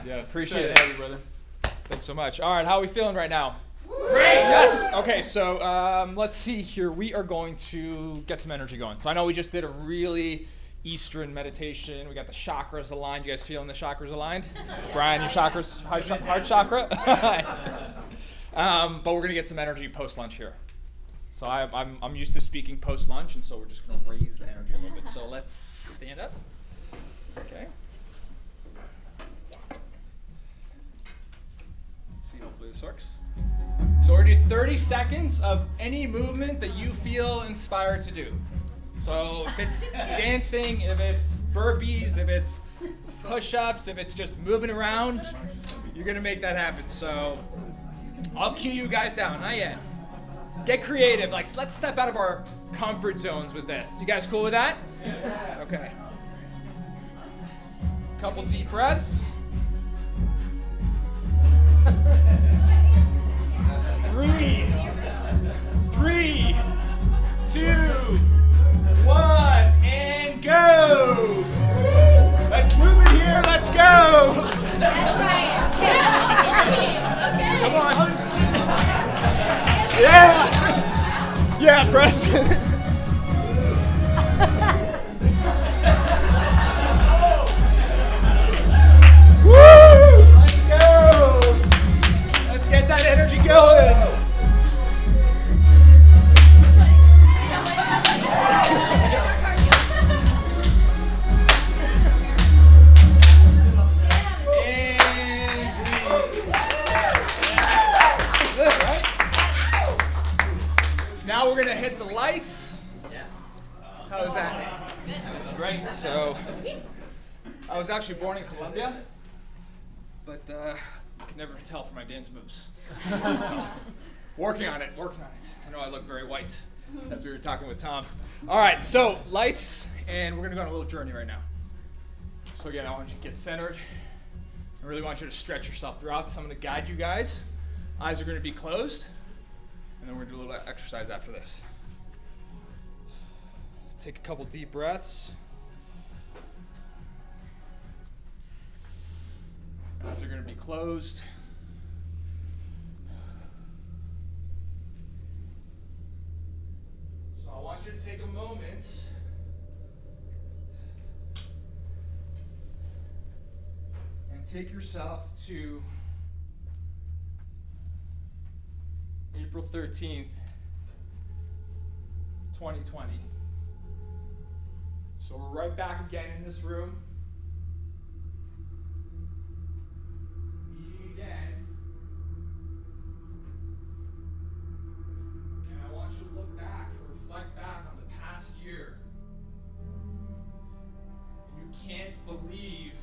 Yes. Appreciate it. it. Hey, brother. Thanks so much. All right, how are we feeling right now? Great. Yes. Okay, so let's see here. We are going to get some energy going. So I know we just did a really Eastern meditation. We got the chakras aligned. You guys feeling the chakras aligned? Brian, your chakras, heart chakra? But we're going to get some energy post-lunch here. So I'm used to speaking post-lunch, and so we're just going to raise the energy a little bit. So let's stand up. Okay. Let's see, hopefully this works. So we're going to do 30 seconds of any movement that you feel inspired to do. So if it's dancing, if it's burpees, if it's push-ups, if it's just moving around, you're going to make that happen. So I'll cue you guys down. Not yet. Get creative. Like, let's step out of our comfort zones with this. You guys cool with that? Yeah. Okay. Couple deep breaths. 3, 2, 1, and go! Let's move it here. Let's go! Come on. Yeah! Yeah, Preston. Woo! Let's go! Let's get that energy going. Now we're gonna hit the lights. How was that? That was great. So, I was actually born in Colombia, but you can never tell from my dance moves. So, working on it. I know I look very white, as we were talking with Tom. All right, so lights, and we're gonna go on a little journey right now. So again, I want you to get centered. I really want you to stretch yourself throughout this. I'm gonna guide you guys. Eyes are gonna be closed. And then we're going to do a little exercise after this. Let's take a couple deep breaths. Eyes are going to be closed. So I want you to take a moment and take yourself to April 13th, 2020. So we're right back again in this room. Meeting again. And I want you to look back and reflect back on the past year. And you can't believe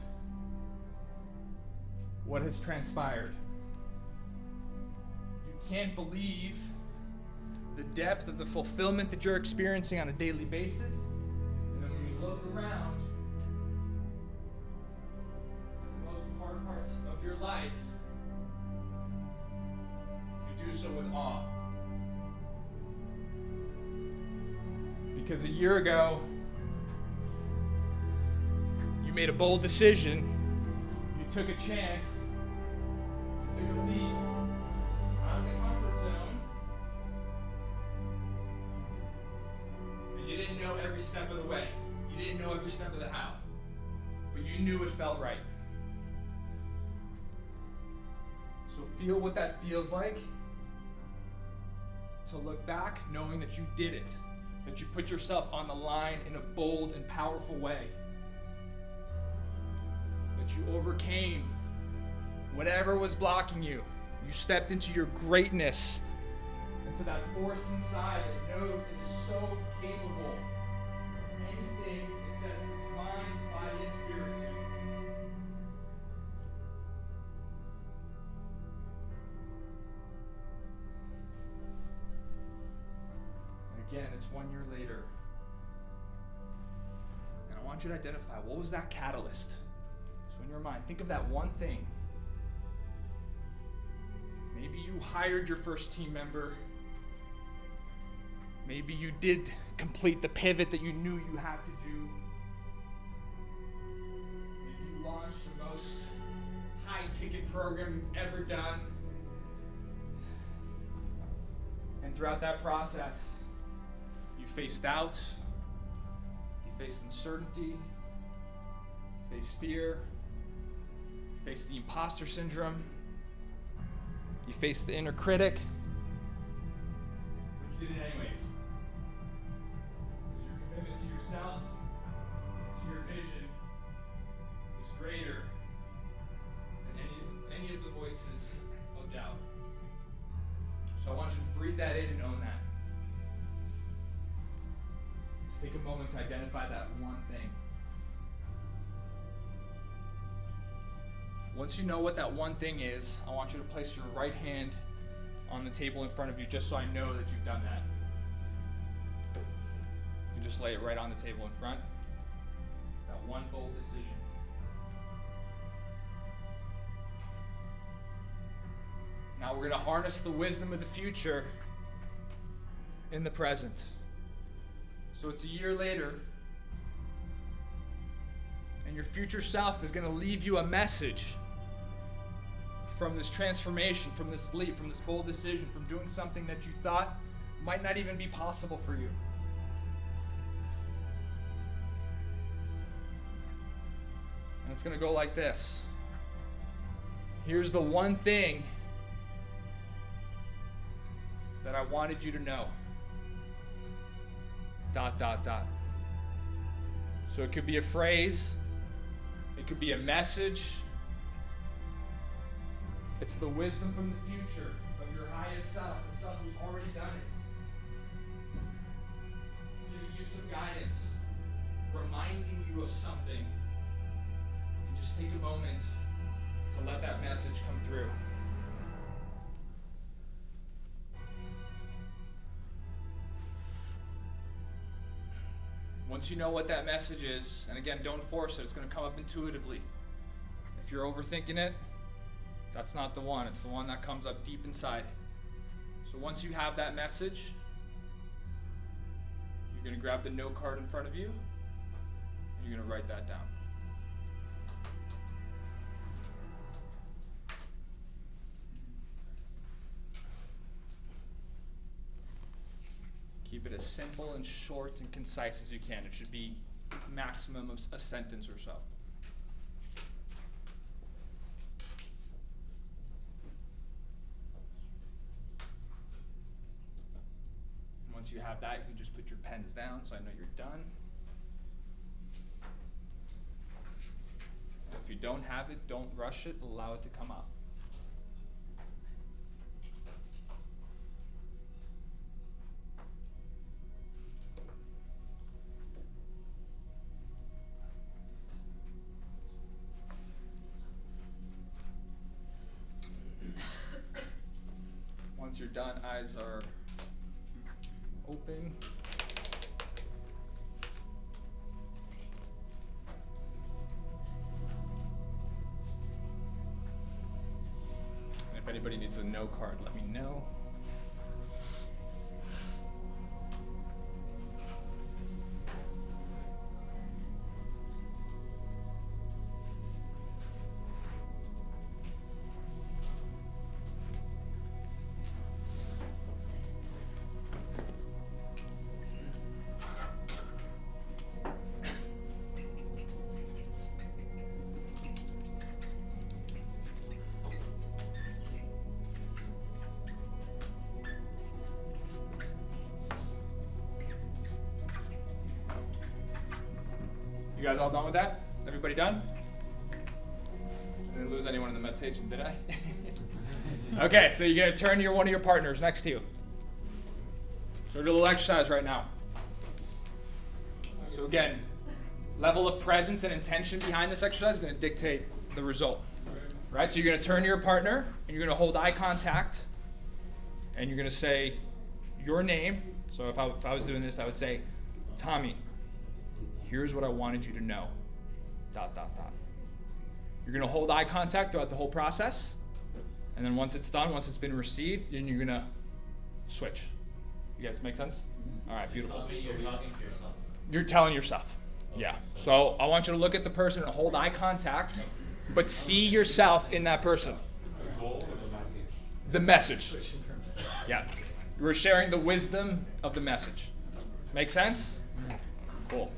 what has transpired. Can't believe the depth of the fulfillment that you're experiencing on a daily basis. And then when you look around, the most important parts of your life, you do so with awe. Because a year ago, you made a bold decision, you took a chance, you took a leap. You didn't know every step of the way. You didn't know every step of the how. But you knew it felt right. So feel what that feels like to look back knowing that you did it. That you put yourself on the line in a bold and powerful way. That you overcame whatever was blocking you. You stepped into your greatness. Into that force inside that knows it is so capable of anything it sets its mind, body, and spirit to. And again, it's 1 year later. And I want you to identify, what was that catalyst? So in your mind, think of that one thing. Maybe you hired your first team member. Maybe you did complete the pivot that you knew you had to do. Maybe you launched the most high high-ticket program you've ever done. And throughout that process, you faced doubt, you faced uncertainty, you faced fear, you faced the imposter syndrome, you faced the inner critic. But you did it anyways. Because your commitment to yourself, to your vision, is greater than any of the voices of doubt. So I want you to breathe that in and own that. Just take a moment to identify that one thing. Once you know what that one thing is, I want you to place your right hand on the table in front of you just so I know that you've done that. You just lay it right on the table in front. That one bold decision. Now we're going to harness the wisdom of the future in the present. So it's a year later, and your future self is going to leave you a message from this transformation, from this leap, from this bold decision, from doing something that you thought might not even be possible for you. And it's going to go like this. Here's the one thing that I wanted you to know. ... So it could be a phrase, it could be a message. It's the wisdom from the future of your highest self, the self who's already done it. Giving you some guidance, reminding you of something. And just take a moment to let that message come through. Once you know what that message is, and again, don't force it, it's going to come up intuitively. If you're overthinking it, that's not the one. It's the one that comes up deep inside. So once you have that message, you're going to grab the note card in front of you, and you're going to write that down. Keep it as simple and short and concise as you can. It should be maximum of a sentence or so. And once you have that, you can just put your pens down so I know you're done. If you don't have it, don't rush it. Allow it to come up. Once you're done, eyes are open. And if anybody needs a no card, let me know. You guys all done with that? Everybody done? I didn't lose anyone in the meditation, did I? Okay, so you're going to turn to one of your partners next to you. So we're doing a little exercise right now. So again, level of presence and intention behind this exercise is going to dictate the result. Right? So you're going to turn to your partner, and you're going to hold eye contact, and you're going to say your name. So if I was doing this, I would say, Tommy, here's what I wanted you to know, ... You're going to hold eye contact throughout the whole process. And then once it's done, once it's been received, then you're going to switch. You guys make sense? All right, beautiful. You're talking to yourself. You're telling yourself. Yeah. So I want you to look at the person and hold eye contact but see yourself in that person. The message. Yeah. We're sharing the wisdom of the message. Make sense? Cool.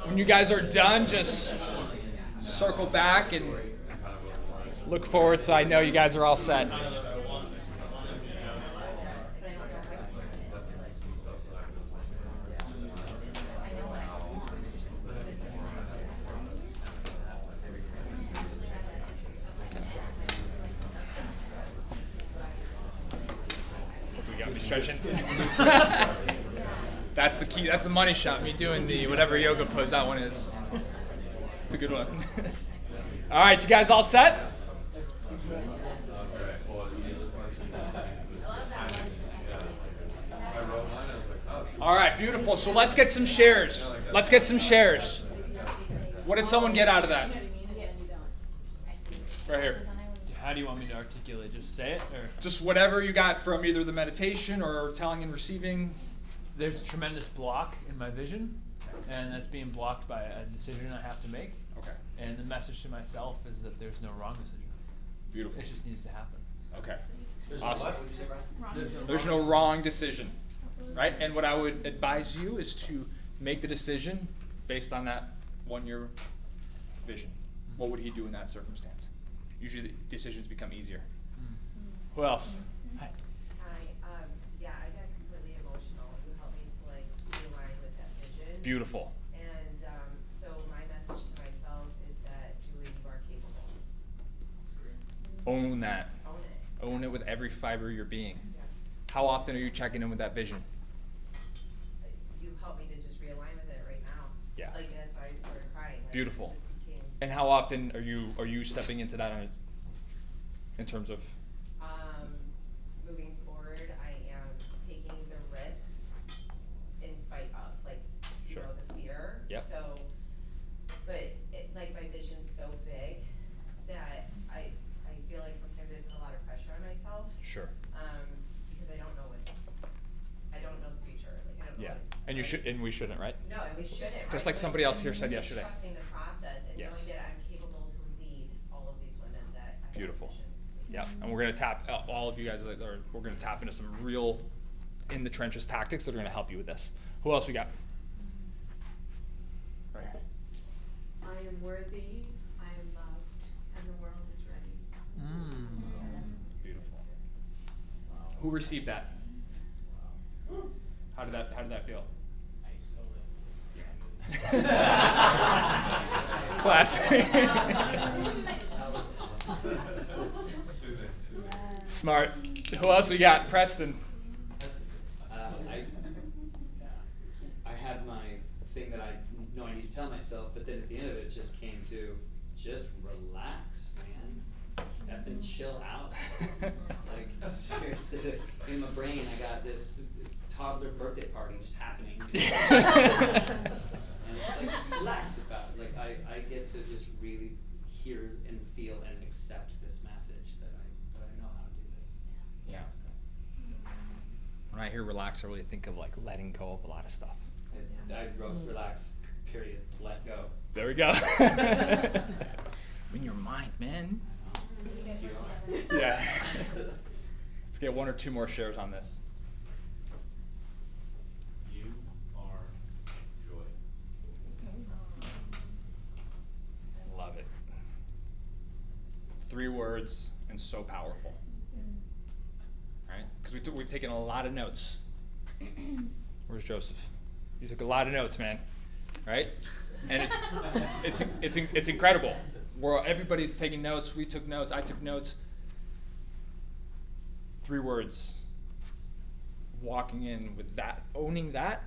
When you guys are done, just circle back and look forward so I know you guys are all set. We got me stretching. That's the key. That's the money shot. Me doing the whatever yoga pose that one is. It's a good one. All right, you guys all set? All right, beautiful. So let's get some shares. Let's get some shares. What did someone get out of that? Right here. How do you want me to articulate? Just say it, or Just whatever you got from either the meditation or telling and receiving. there's a tremendous block in my vision, and that's being blocked by a decision I have to make. Okay. And the message to myself is that there's no wrong decision. Beautiful. It just needs to happen. Okay. There's no Awesome. what? What'd you say, Brian? There's no wrong decision, right? And what I would advise you is to make the decision based on that 1 year vision. What would he do in that circumstance? Usually the decisions become easier. Who else? Hi. Hi, yeah, I got completely emotional. You helped me to like realign with that vision. Beautiful. And so my message to myself is that Julie, you are capable. Own that. Own it. Own it with every fiber of your being. Yes. How often are you checking in with that vision? You helped me to just realign with it right now. Yeah. Like that's why I started crying. Like, Beautiful. It just became, And how often are you stepping into that in terms of? moving forward, I am taking the risks in spite of, like, you Sure. know, the fear. Yep. So, but it, like, my vision's so big that I feel like sometimes I put a lot of pressure on myself, Sure. because I don't know the future, like, I don't know Yeah. what And you should, and we shouldn't, right? No, and we shouldn't, Just right? like But somebody else just here said really yesterday. Trusting the process and Yes. knowing that I'm capable to lead all of these women that I have a Beautiful. vision to lead. Yeah, and we're gonna tap all of you guys. We're gonna tap into some real in the trenches tactics that are gonna help you with this. Who else we got? Right here. I am worthy, I am loved, and the world is ready. Beautiful. Who received that? How did that feel? Classic. Smart. Who else we got? Preston. I had my thing that I know I need to tell myself, but then at the end of it, it just came to just relax, man. Effing chill out. Like seriously, in my brain, I got this toddler birthday party just happening. And it's like relax about it. Like I get to just really hear and feel and accept this message that I know how to do this. Yeah. When I hear relax, I really think of like letting go of a lot of stuff. I wrote relax period. Let go. There we go. In your mind, man. Yeah. Let's get one or two more shares on this. You are joy. Love it. 3 words and so powerful. Right? Because we've taken a lot of notes. Where's Joseph? He took a lot of notes, man. Right? And it's incredible. Everybody's taking notes. We took notes. I took notes. 3 words. Walking in with that, owning that,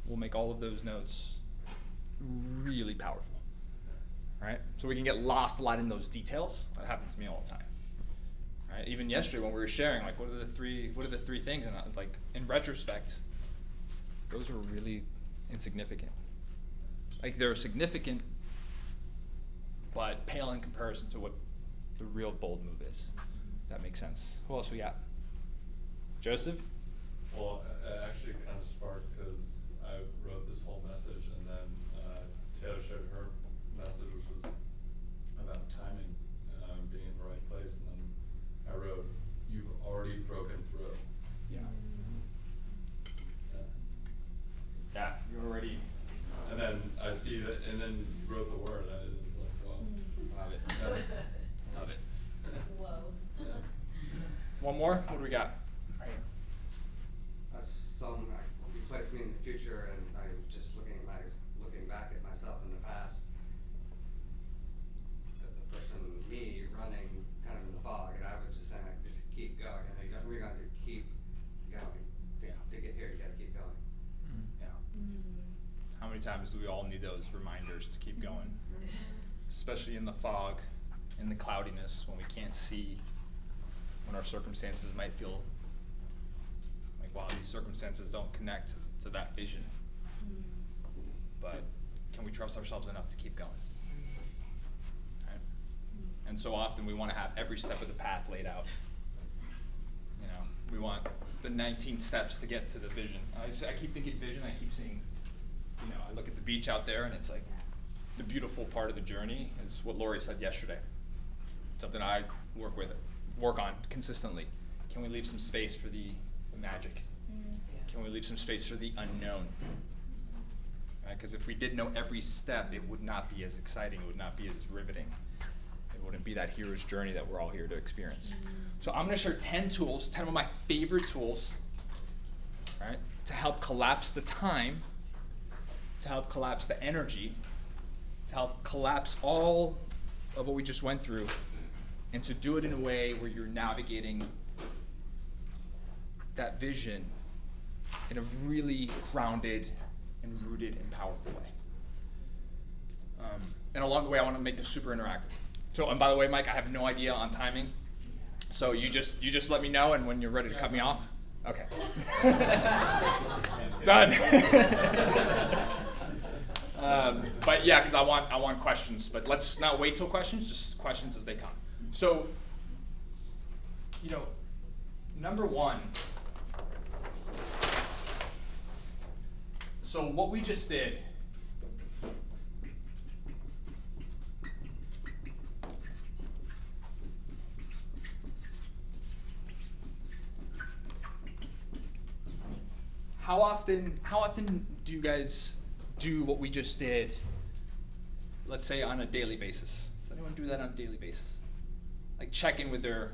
will make all of those notes really powerful. Right? So we can get lost a lot in those details. That happens to me all the time. Right? Even yesterday when we were sharing, like, what are the three things? And I was like, in retrospect, those were really insignificant. Like, they're significant, but pale in comparison to what the real bold move is. If that makes sense. Who else we got? Joseph? Well, it actually kind of sparked because I wrote this whole message, and then Taylor shared her message, which was about timing, being in the right place, and then I wrote, "You've already broken through." Yeah. Yeah. Yeah, you're already. And then I see that, and then you wrote the word, and I was like, wow. Love it. Yeah. Love it. Whoa. Yeah. One more? What do we got? Right here. You placed me in the future, and I was just looking back at myself in the past. The person, me, running kind of in the fog, and I was just saying, just keep going. And we're going to keep going. To get here, you got to keep going. Yeah. How many times do we all need those reminders to keep going? Especially in the fog, in the cloudiness, when we can't see, when our circumstances might feel like, wow, these circumstances don't connect to that vision. But can we trust ourselves enough to keep going? Right? And so often we want to have every step of the path laid out. You know, we want the 19 steps to get to the vision. I keep thinking vision, I keep seeing, you know, I look at the beach out there, and it's like the beautiful part of the journey is what Lori said yesterday. Something I work on consistently. Can we leave some space for the magic? Can we leave some space for the unknown? Right? Because if we did know every step, it would not be as exciting. It would not be as riveting. It wouldn't be that hero's journey that we're all here to experience. So I'm going to share 10 tools, 10 of my favorite tools, right, to help collapse the time, to help collapse the energy, to help collapse all of what we just went through, and to do it in a way where you're navigating that vision in a really grounded and rooted and powerful way. And along the way, I want to make this super interactive. So, and by the way, Mike, I have no idea on timing. So you just let me know, and when you're ready to cut me off. Okay. Done. But yeah, because I want questions. But let's not wait till questions. Just questions as they come. So, you know, number one. So what we just did. How often do you guys do what we just did, let's say on a daily basis? Does anyone do that on a daily basis? Like check in with their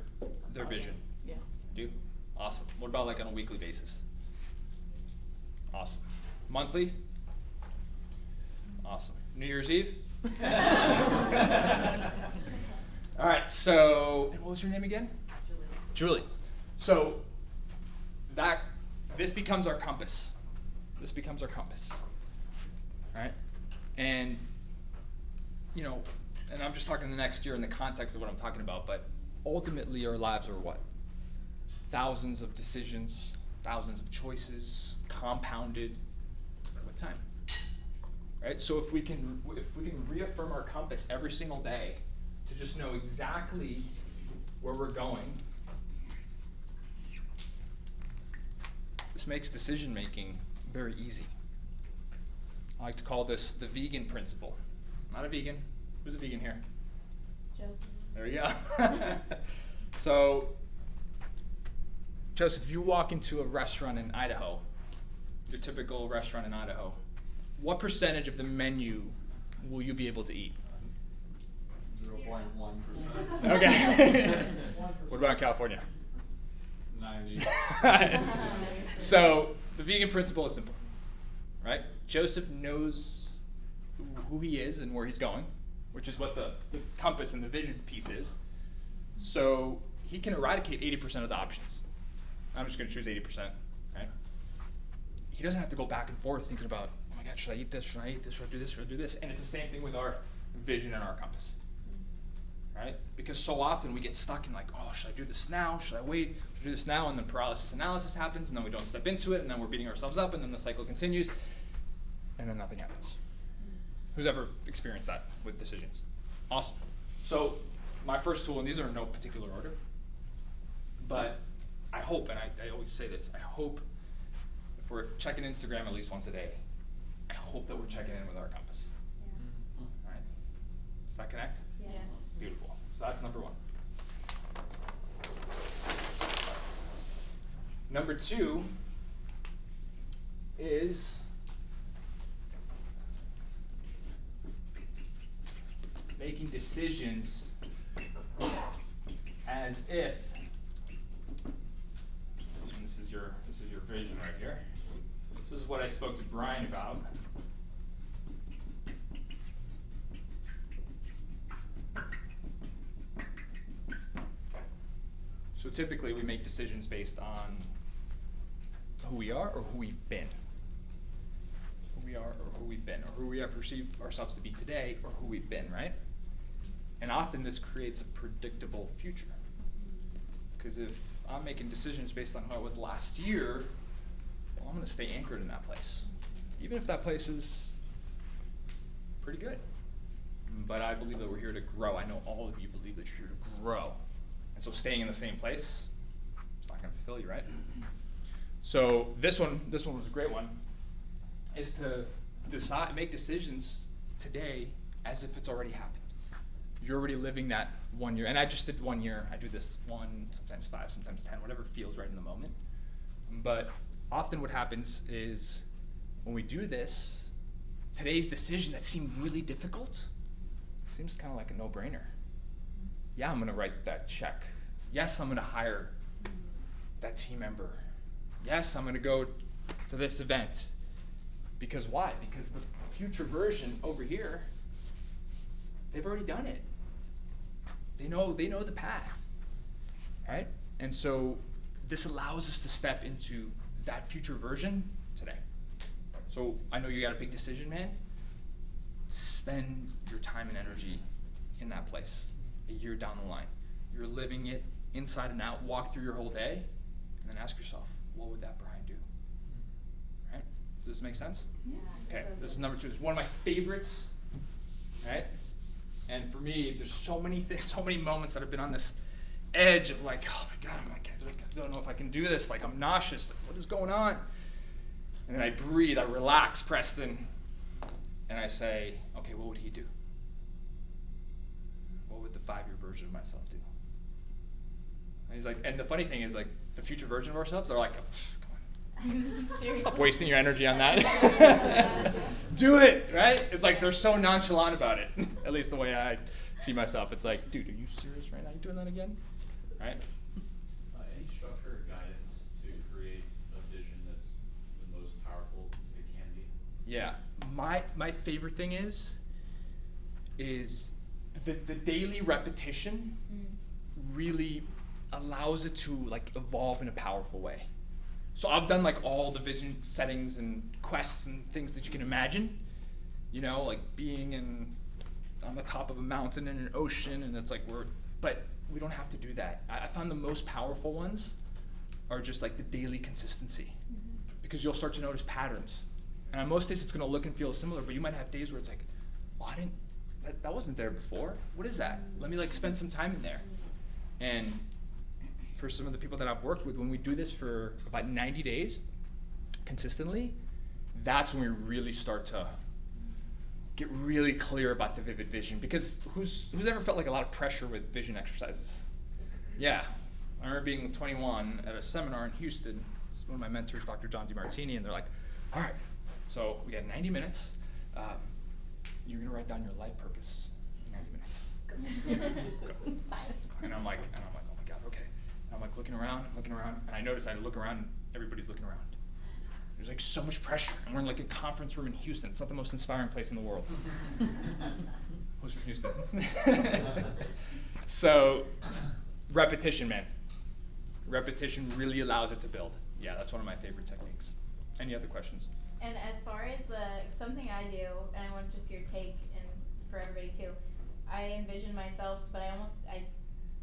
vision? Yeah. Do? Awesome. What about like on a weekly basis? Awesome. Monthly? Awesome. New Year's Eve? All right, so, and what was your name again? Julie. So this becomes our compass. This becomes our compass. Right? And, you know, and I'm just talking the next year in the context of what I'm talking about, but ultimately our lives are what? Thousands of decisions, thousands of choices, compounded with time. Right? So if we can reaffirm our compass every single day to just know exactly where we're going, this makes decision making very easy. I like to call this the vegan principle. Not a vegan. Who's a vegan here? Joseph. There you go. So, Joseph, if you walk into a restaurant in Idaho, your typical restaurant in Idaho, what percentage of the menu will you be able to eat? 0.1%. Okay. What about in California? 90. So the vegan principle is simple, right? Joseph knows who he is and where he's going, which is what the compass and the vision piece is. So he can eradicate 80% of the options. I'm just going to choose 80%, right? He doesn't have to go back and forth thinking about, oh my God, should I eat this? Should I eat this? Should I do this? Should I do this? And it's the same thing with our vision and our compass, right? Because so often we get stuck in like, oh, should I do this now? Should I wait? Should I do this now? And then paralysis analysis happens, and then we don't step into it, and then we're beating ourselves up, and then the cycle continues, and then nothing happens. Who's ever experienced that with decisions? Awesome. So my first tool, and these are in no particular order, but I hope, and I always say this, I hope if we're checking Instagram at least once a day, I hope that we're checking in with our compass. Yeah. Right? Does that connect? Yes. Beautiful. So that's number one. Number two is making decisions as if, and this is your vision right here. This is what I spoke to Brian about. So typically we make decisions based on who we are or who we've been. Who we are or who we've been, or who we perceive ourselves to be today or who we've been, right? And often this creates a predictable future. Because if I'm making decisions based on who I was last year, well, I'm going to stay anchored in that place. Even if that place is pretty good. But I believe that we're here to grow. I know all of you believe that you're here to grow. And so staying in the same place, it's not going to fulfill you, right? So this one was a great one, is to make decisions today as if it's already happened. You're already living that 1 year, and I just did 1 year. I do this 1, sometimes 5, sometimes 10, whatever feels right in the moment. But often what happens is when we do this, today's decision that seemed really difficult seems kind of like a no-brainer. Yeah, I'm going to write that check. Yes, I'm going to hire that team member. Yes, I'm going to go to this event. Because why? Because the future version over here, they've already done it. They know the path, right? And so this allows us to step into that future version today. So I know you got a big decision, man. Spend your time and energy in that place. A year down the line, you're living it inside and out. Walk through your whole day, and then ask yourself, what would that Brian do? Right? Does this make sense? Yeah. Okay, this is number two. It's one of my favorites, right? And for me, there's so many things, so many moments that I've been on this edge of like, oh my God, I don't know if I can do this. Like, I'm nauseous. Like, what is going on? And then I breathe, I relax, Preston, and I say, okay, what would he do? What would the 5-year version of myself do? And he's like, and the funny thing is, like, the future version of ourselves are like, come on. Seriously. Stop wasting your energy on that. Do it, right? It's like they're so nonchalant about it. At least the way I see myself. It's like, dude, are you serious right now? You doing that again? Right? Any structure or guidance to create a vision that's the most powerful it can be? Yeah. My favorite thing is the daily repetition really allows it to like evolve in a powerful way. So I've done like all the vision settings and quests and things that you can imagine, you know, like being on the top of a mountain in an ocean, and it's like but we don't have to do that. I found the most powerful ones are just like the daily consistency, because you'll start to notice patterns. And on most days it's gonna look and feel similar, but you might have days where it's like, oh, that wasn't there before. What is that? Let me like spend some time in there. And for some of the people that I've worked with, when we do this for about 90 days consistently, that's when we really start to get really clear about the vivid vision, because who's ever felt like a lot of pressure with vision exercises? Yeah, I remember being 21 at a seminar in Houston. One of my mentors, Dr. John DeMartini, and they're like, all right, so we got 90 minutes. You're gonna write down your life purpose in 90 minutes. Go. And I'm like, oh my God, okay. And I'm like looking around, and I noticed I look around, and everybody's looking around. There's like so much pressure, and we're in like a conference room in Houston. It's not the most inspiring place in the world. Who's from Houston? So, repetition, man. Repetition really allows it to build. Yeah, that's one of my favorite techniques. Any other questions? And as far as something I do, and I want just your take and for everybody too, I envision myself, but I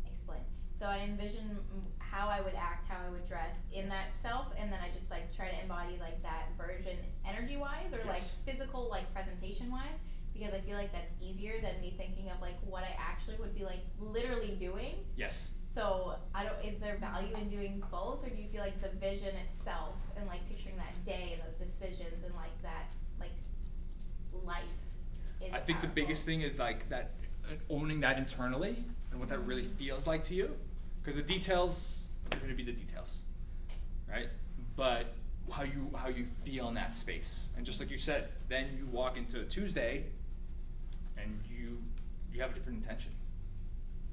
explain. So I envision how I would act, how I would dress in that self, and then I just like try to embody like that version energy-wise or like physical, like presentation-wise, because I feel like that's easier than me thinking of like what I actually would be like literally doing. Yes. So is there value in doing both, or do you feel like the vision itself and like picturing that day and those decisions and like that like life is I think the powerful? biggest thing is like that, owning that internally and what that really feels like to you, because the details are going to be the details, right? But how you feel in that space, and just like you said, then you walk into a Tuesday, and you have a different intention.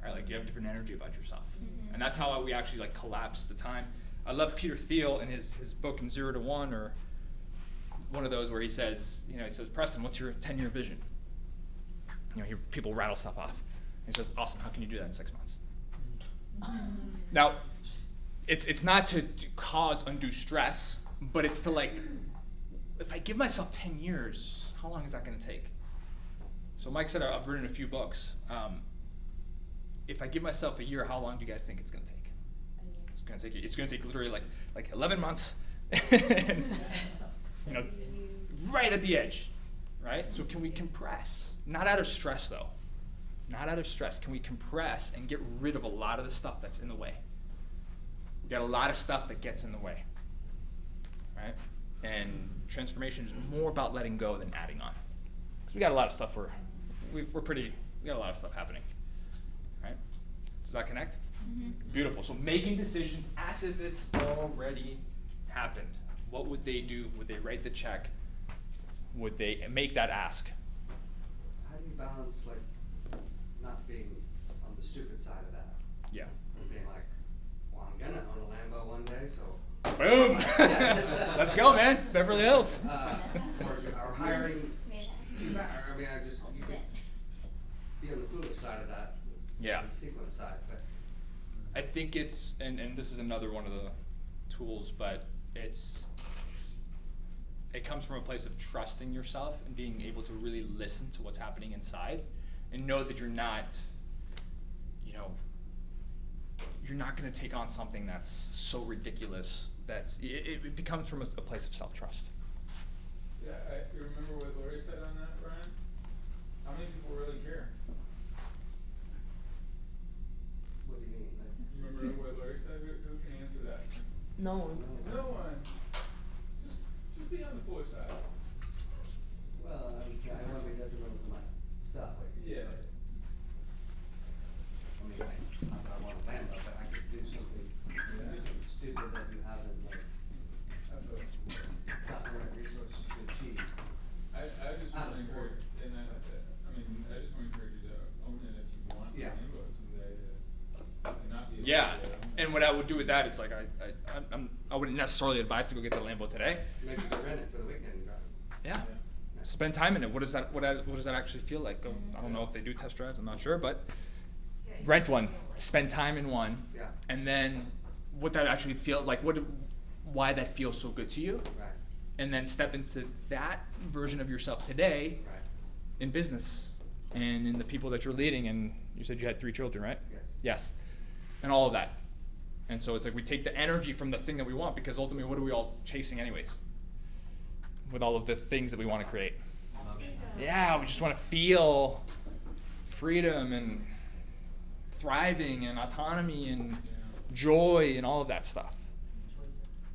Right, like you have a different energy about yourself. Mm-hmm. And that's how we actually like collapse the time. I love Peter Thiel in his book in 0 to 1, or one of those where he says, Preston, what's your 10-year vision? People rattle stuff off. And he says, awesome, how can you do that in 6 months? Now, it's not to cause undue stress, but it's to like, if I give myself 10 years, how long is that gonna take? So Mike said I've written a few books. If I give myself a year, how long do you guys think it's gonna take? It's gonna take literally like 11 months, and, right at the edge, right? So can we compress? Not out of stress though. Not out of stress. Can we compress and get rid of a lot of the stuff that's in the way? We got a lot of stuff that gets in the way, right? And transformation is more about letting go than adding on. Because we got a lot of stuff we got a lot of stuff happening. Right? Does that connect? Mm-hmm. Beautiful. So making decisions as if it's already happened. What would they do? Would they write the check? Would they make that ask? How do you balance like not being on the stupid side of that? Yeah. And being like, well, I'm gonna own a Lambo one day, so. Boom! Let's go, man. Beverly Hills. Or hiring too bad. I mean, you could be on the foolish side of that. Yeah. The sequence side, but. I think it's, and this is another one of the tools, but it comes from a place of trusting yourself and being able to really listen to what's happening inside and know that you're not going to take on something that's so ridiculous. It becomes from a place of self-trust. Yeah, you remember what Lori said on that, Brian? How many people really care? What do you mean? Remember what Lori said? Who can answer that? No one. No one. Just be on the foolish side. Well, I don't want to be detrimental to myself. Yeah. I mean, not that I want a Lambo, but I could do something stupid that you haven't gotten the right resources to achieve. I just want to encourage, and I just want to encourage you to own it if you want Yeah. a Lambo someday and not be. Yeah, and what I would do with that, it's like I wouldn't necessarily advise to go get the Lambo today. Maybe go rent it for the weekend and drive it. Yeah. Spend time in it. What does that actually feel like? I don't know if they do test drives. I'm not sure, but rent one. Spend time in one. Yeah. And then what that actually feels like. Why that feels so good to you. Right. And then step into that version of yourself today Right. in business and in the people that you're leading. And you said you had 3 children, right? Yes. Yes. And all of that. And so it's like we take the energy from the thing that we want, because ultimately what are we all chasing anyways? With all of the things that we want to create. Yeah, we just want to feel freedom and thriving and autonomy and joy and all of that stuff.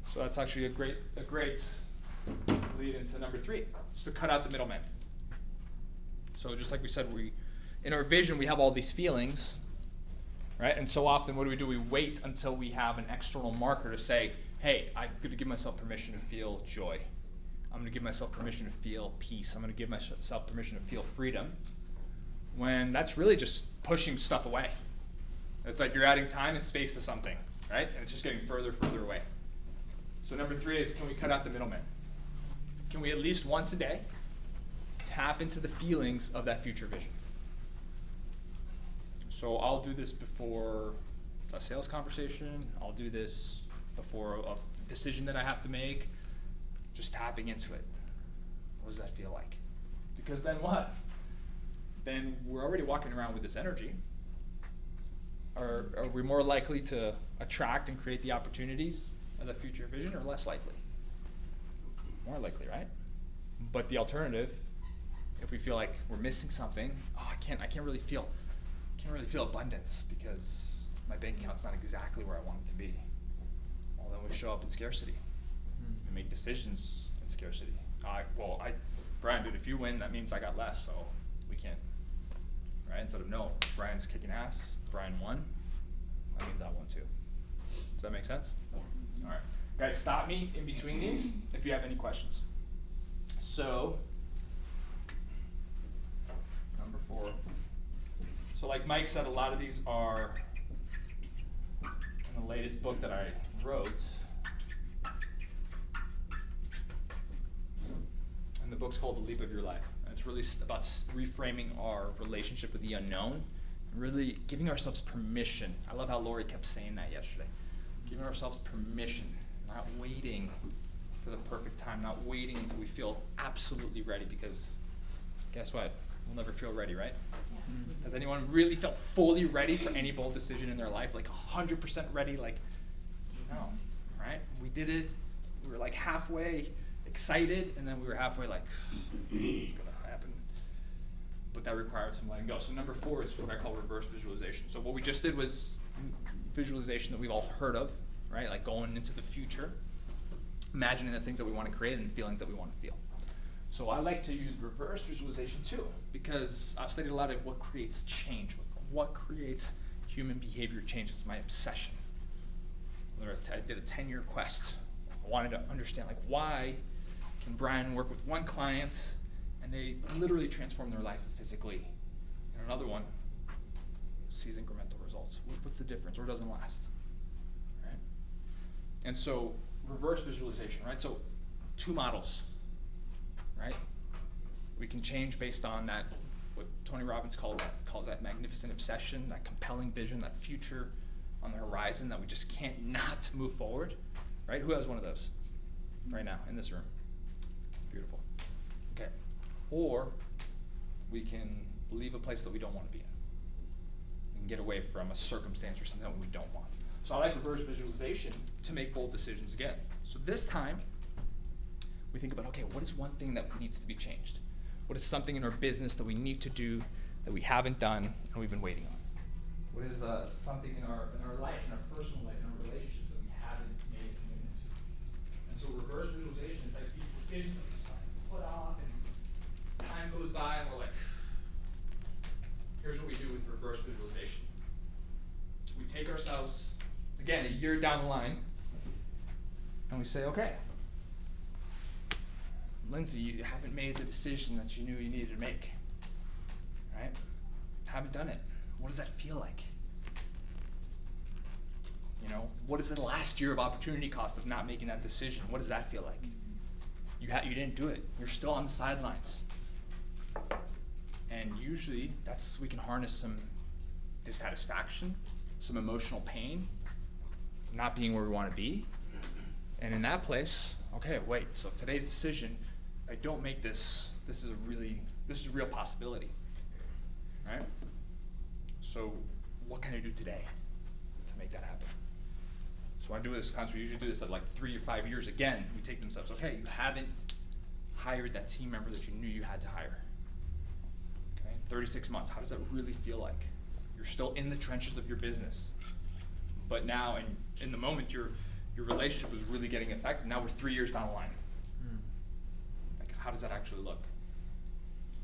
So that's actually a great lead into number 3. It's to cut out the middleman. So just like we said, in our vision, we have all these feelings, right? And so often, what do? We wait until we have an external marker to say, hey, I'm going to give myself permission to feel joy. I'm going to give myself permission to feel peace. I'm going to give myself permission to feel freedom. When that's really just pushing stuff away. It's like you're adding time and space to something, right? And it's just getting further away. So number 3 is, can we cut out the middleman? Can we at least once a day tap into the feelings of that future vision? So I'll do this before a sales conversation. I'll do this before a decision that I have to make. Just tapping into it. What does that feel like? Because then what? Then we're already walking around with this energy. Are we more likely to attract and create the opportunities of the future vision, or less likely? More likely, right? But the alternative, if we feel like we're missing something, I can't really feel abundance because my bank account's not exactly where I want it to be. Well, then we show up in scarcity. We make decisions in scarcity. Brian, dude, if you win, that means I got less, so we can't. Right? Instead of, no, Brian's kicking ass, Brian won, that means I won too. Does that make sense? All right. Guys, stop me in between these if you have any questions. So, number 4. So like Mike said, a lot of these are in the latest book that I wrote. And the book's called The Leap of Your Life. And it's really about reframing our relationship with the unknown, and really giving ourselves permission. I love how Lori kept saying that yesterday. Giving ourselves permission, not waiting for the perfect time, not waiting until we feel absolutely ready, because guess what? We'll never feel ready, right? Yeah. Has anyone really felt fully ready for any bold decision in their life? Like 100% ready? Like, no, right? We did it. We were like halfway excited, and then we were halfway like, it's gonna happen. But that required some letting go. So number 4 is what I call reverse visualization. So what we just did was visualization that we've all heard of, right? Like going into the future, imagining the things that we want to create and the feelings that we want to feel. So I like to use reverse visualization too, because I've studied a lot of what creates change, what creates human behavior change. It's my obsession. I did a 10-year quest. I wanted to understand, like, why can Brian work with one client and they literally transform their life physically, and another one sees incremental results? What's the difference, or doesn't last, right? And so reverse visualization, right? So 2 models, right? We can change based on that, what Tony Robbins calls that magnificent obsession, that compelling vision, that future on the horizon that we just can't not move forward, right? Who has one of those right now in this room? Beautiful. Okay. Or we can leave a place that we don't want to be in. We can get away from a circumstance or something that we don't want. So I like reverse visualization to make bold decisions again. So this time, we think about, okay, what is one thing that needs to be changed? What is something in our business that we need to do that we haven't done and we've been waiting on? What is something in our life, in our personal life, in our relationships that we haven't made a commitment to? And so reverse visualization is like these decisions that we start to put off, and time goes by and we're like, here's what we do with reverse visualization. We take ourselves, again, a year down the line, and we say, okay, Lindsay, you haven't made the decision that you knew you needed to make, right? Haven't done it. What does that feel like? You know, what is the last year of opportunity cost of not making that decision? What does that feel like? You didn't do it. You're still on the sidelines. And usually we can harness some dissatisfaction, some emotional pain, not being where we want to be. And in that place, okay, wait, so today's decision, if I don't make this, this is a real possibility, right? So what can I do today to make that happen? So when I do this concept, we usually do this at like 3 or 5 years again. We take themselves, okay, you haven't hired that team member that you knew you had to hire. Okay, 36 months, how does that really feel like? You're still in the trenches of your business. But now, in the moment, your relationship was really getting affected. Now we're 3 years down the line. Like, how does that actually look?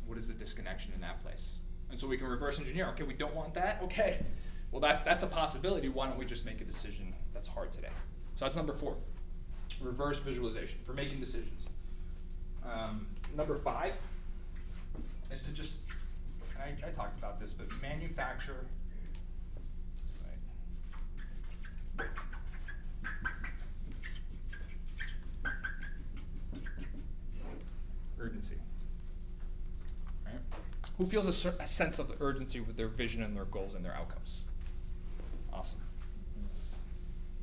What is the disconnection in that place? And so we can reverse engineer. Okay, we don't want that. Okay, well that's a possibility. Why don't we just make a decision that's hard today? So that's number 4, reverse visualization for making decisions. Number 5 is to just, I talked about this, but manufacture. Right. Urgency. Right? Who feels a sense of urgency with their vision and their goals and their outcomes? Awesome.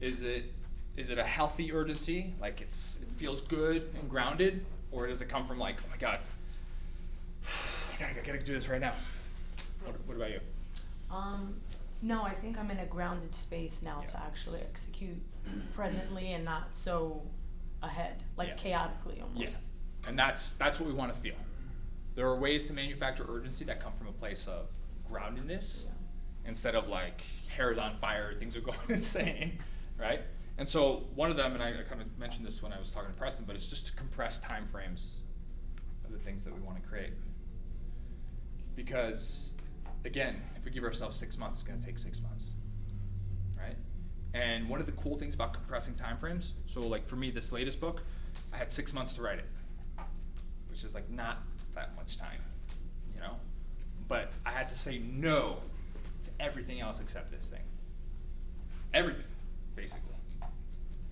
Is it a healthy urgency, like it feels good and grounded, or does it come from like, oh my God, I gotta do this right now? What about you? No, I think I'm in a grounded space now to actually execute presently and not so ahead, like chaotically almost. Yeah, and that's what we want to feel. There are ways to manufacture urgency that come from a place of groundedness instead of like hair's on fire, things are going insane, right? And so one of them, and I kind of mentioned this when I was talking to Preston, but it's just to compress time frames of the things that we want to create. Because again, if we give ourselves 6 months, it's going to take 6 months, right? And one of the cool things about compressing time frames, so like for me, this latest book, I had 6 months to write it, which is like not that much time, you know? But I had to say no to everything else except this thing. Everything, basically,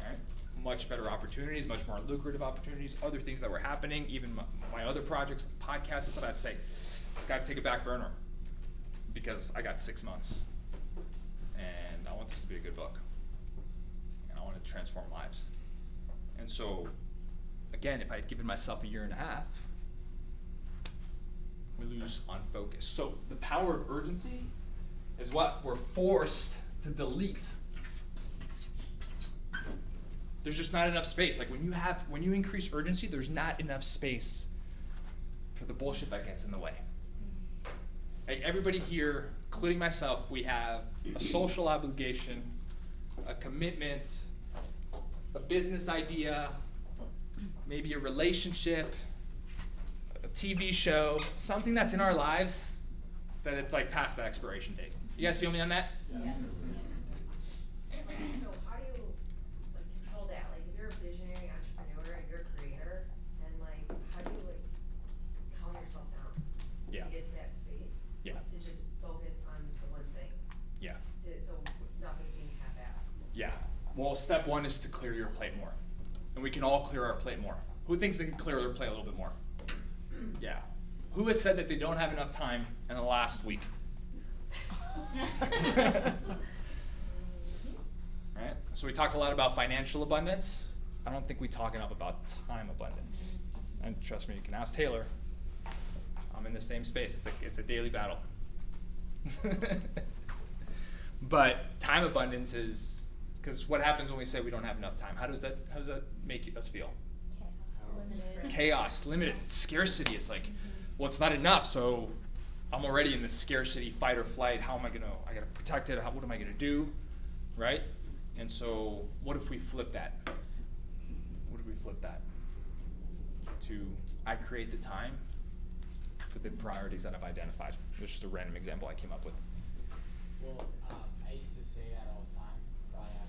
right? Much better opportunities, much more lucrative opportunities, other things that were happening, even my other projects, podcasts, and stuff. I'd say, it's got to take a back burner because I got 6 months, and I want this to be a good book, and I want to transform lives. And so, again, if I had given myself a year and a half, we lose on focus. So the power of urgency is what we're forced to delete. There's just not enough space. Like when you increase urgency, there's not enough space for the bullshit that gets in the way. Like everybody here, including myself, we have a social obligation, a commitment, a business idea, maybe a relationship, a TV show, something that's in our lives that it's like past the expiration date. You guys feel me on that? Yes. So how do you like control that? Like if you're a visionary entrepreneur and you're a creator, then like how do you like calm yourself down Yeah. to get to that space? Yeah. To just focus on the one thing. Yeah. So nothing's being half-assed. Yeah. Well, step 1 is to clear your plate more. And we can all clear our plate more. Who thinks they can clear their plate a little bit more? Yeah. Who has said that they don't have enough time in the last week? Right? So we talk a lot about financial abundance. I don't think we talk enough about time abundance. And trust me, you can ask Taylor. I'm in the same space. It's a daily battle. But time abundance is, because what happens when we say we don't have enough time? How does that make us feel? Limited. Chaos, limited, it's scarcity. It's like, well, it's not enough, so I'm already in this scarcity, fight or flight. How am I I gotta protect it. What am I gonna do, right? And so, what if we flip that? What if we flip that to I create the time for the priorities that I've identified? This is just a random example I came up with. Well, I used to say that all the time, probably on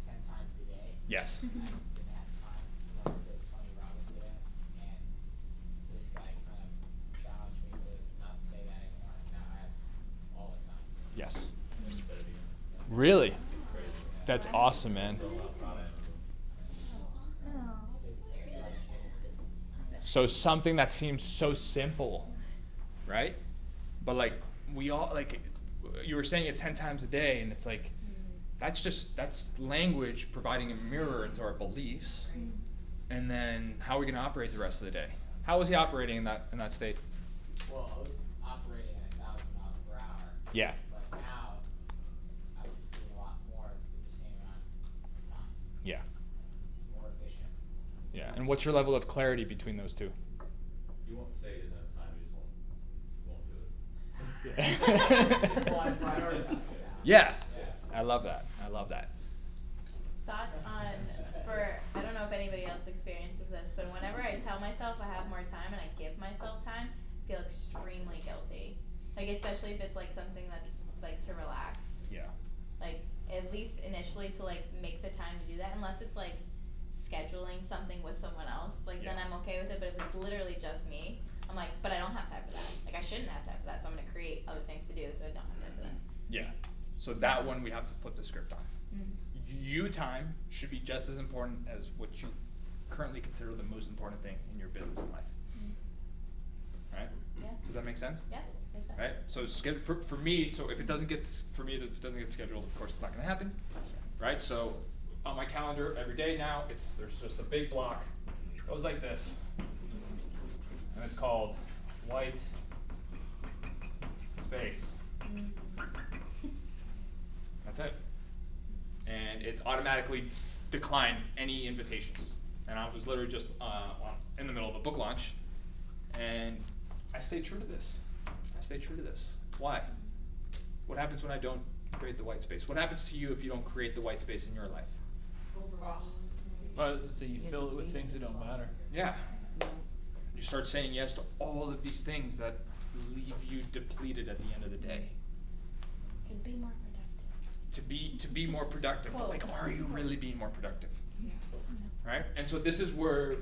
10 times a day. Yes. I didn't have time. I learned to Tony Robbins today, and this guy kind of challenged me to not say that anymore. Now I have all the time. Yes. Really? That's awesome, man. So something that seems so simple, right? But like we all, like you were saying it 10 times a day, and it's like that's language providing a mirror into our beliefs. And then how are we going to operate the rest of the day? How was he operating in that state? Well, I was operating at 1,000 miles per hour. Yeah. But now I'm just doing a lot more with the same amount of time. Yeah. More efficient. Yeah. And what's your level of clarity between those two? You won't say he doesn't have time, you just won't do it. Well, I prioritize now. Yeah. Yeah. I love that. Thoughts on, I don't know if anybody else experiences this, but whenever I tell myself I have more time and I give myself time, feel extremely guilty. Like especially if it's like something that's like to relax. Yeah. Like at least initially to like make the time to do that, unless it's like scheduling something with someone else. Like then I'm okay with it. But if it's literally just me, I'm like, but I don't have time for that. Like I shouldn't have time for that. So I'm gonna create other things to do so I don't have time for that. Yeah. So that one we have to flip the script on. You time should be just as important as what you currently consider the most important thing in your business and life. Right? Yeah. Does that make sense? Yeah. Like that. Right? So for me, so if it doesn't get scheduled, of course it's not gonna happen. Right? So on my calendar every day now, there's just a big block. It goes like this. And it's called white space. That's it. And it's automatically declined any invitations. And I was literally just in the middle of a book launch, and I stayed true to this. Why? What happens when I don't create the white space? What happens to you if you don't create the white space in your life? Well, so you fill it with things that don't matter. Yeah. You start saying yes to all of these things that leave you depleted at the end of the day. Could be more productive. To be more productive. But like, are you really being more productive? Yeah. Right? And so this is where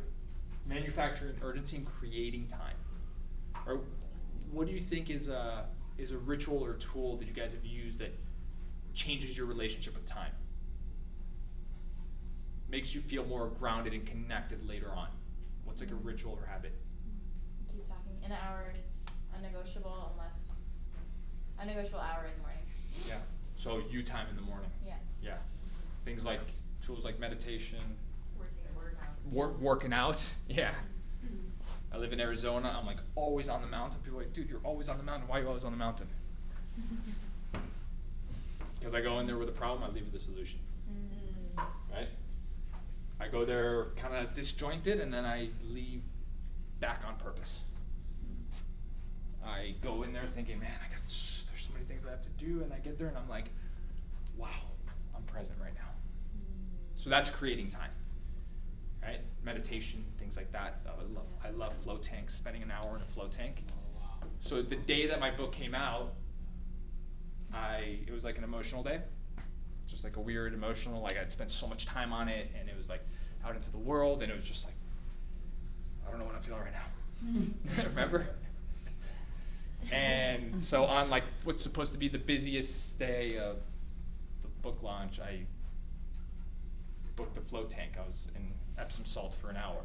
manufacturing urgency and creating time. Or what do you think is a ritual or tool that you guys have used that changes your relationship with time? Makes you feel more grounded and connected later on. What's like a ritual or habit? Keep talking. An hour, unnegotiable hour in the morning. Yeah. So you time in the morning. Yeah. Yeah. Things like tools like meditation. Working Working out. Yeah. I live in Arizona. I'm like always on the mountain. People are like, dude, you're always on the mountain. Why are you always on the mountain? Because I go in there with a problem, I leave with a solution. Right? I go there kind of disjointed, and then I leave back on purpose. I go in there thinking, man, there's so many things I have to do, and I get there and I'm like, wow, I'm present right now. So that's creating time, right? Meditation, things like that. I love float tanks, spending an hour in a float tank. So the day that my book came out, it was like an emotional day. Just like a weird emotional, like I'd spent so much time on it, and it was like out into the world, and it was just like, I don't know what I'm feeling right now. Remember? And so on like what's supposed to be the busiest day of the book launch, I booked the float tank. I was in Epsom salt for an hour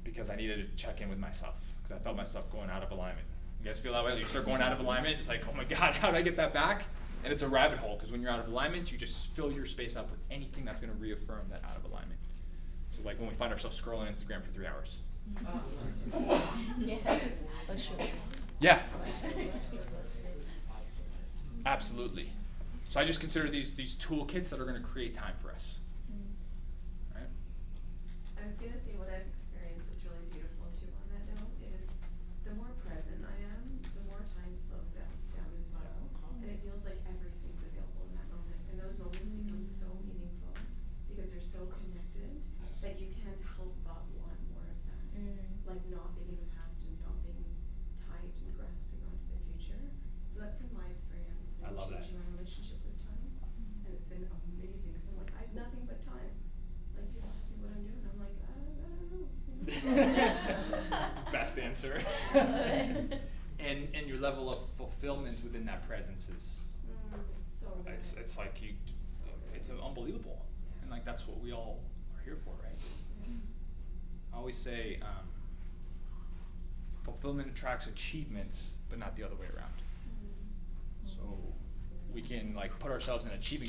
because I needed to check in with myself because I felt myself going out of alignment. You guys feel that way? You start going out of alignment, it's like, oh my God, how do I get that back? And it's a rabbit hole because when you're out of alignment, you just fill your space up with anything that's going to reaffirm that out of alignment. So like when we find ourselves scrolling Instagram for 3 hours. Yes. Yeah. Absolutely. So I just consider these toolkits that are going to create time for us. Right? I was gonna say what I've experienced that's really beautiful too on that note is the more present I am, the more time slows down as well. And it feels like everything's available in that moment. And those moments become so meaningful because they're so connected that you can't help but want more of that. Like not being in the past and not being tied and grasping onto the future. So that's been my experience in I love that. changing my relationship with time. And it's been amazing because I'm like, I have nothing but time. Like people ask me what I'm doing, I'm like, I don't know. That's the best answer. and your level of fulfillment within that presence is It's so good. it's like it's unbelievable. And like that's what we all are here for, right? I always say fulfillment attracts achievement, but not the other way around. So we can like put ourselves in achieve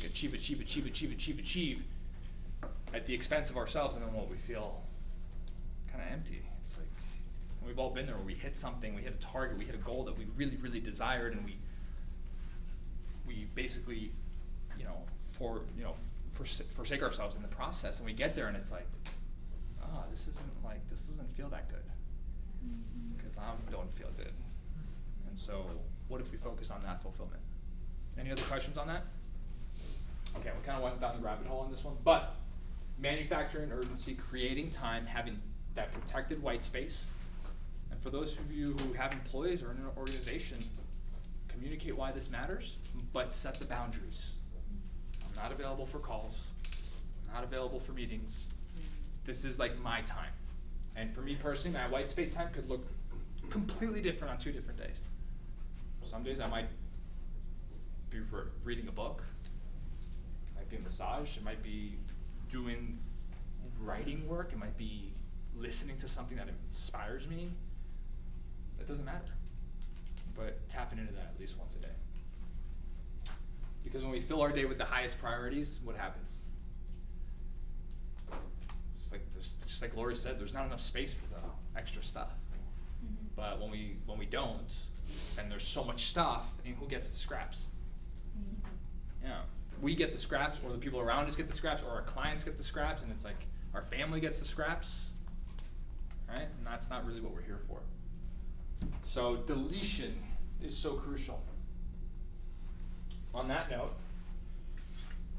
at the expense of ourselves, and then what we feel kind of empty. It's like we've all been there where we hit something, we hit a target, we hit a goal that we really, really desired, and we basically, forsake ourselves in the process, and we get there, and it's like, this doesn't feel that good, because I don't feel good. And so, what if we focus on that fulfillment? Any other questions on that? Okay, we kind of went down the rabbit hole on this one, but manufacturing urgency, creating time, having that protected white space, and for those of you who have employees or in an organization, communicate why this matters, but set the boundaries. I'm not available for calls, not available for meetings. This is like my time. And for me personally, my white space time could look completely different on 2 different days. Some days I might be reading a book, it might be a massage, it might be doing writing work, it might be listening to something that inspires me. That doesn't matter. But tapping into that at least once a day. Because when we fill our day with the highest priorities, what happens? Just like Lori said, there's not enough space for the extra stuff. Mm-hmm. But when we don't, and there's so much stuff, and who gets the scraps? Mm-hmm. Yeah, we get the scraps, or the people around us get the scraps, or our clients get the scraps, and it's like our family gets the scraps, right? And that's not really what we're here for. So deletion is so crucial. On that note,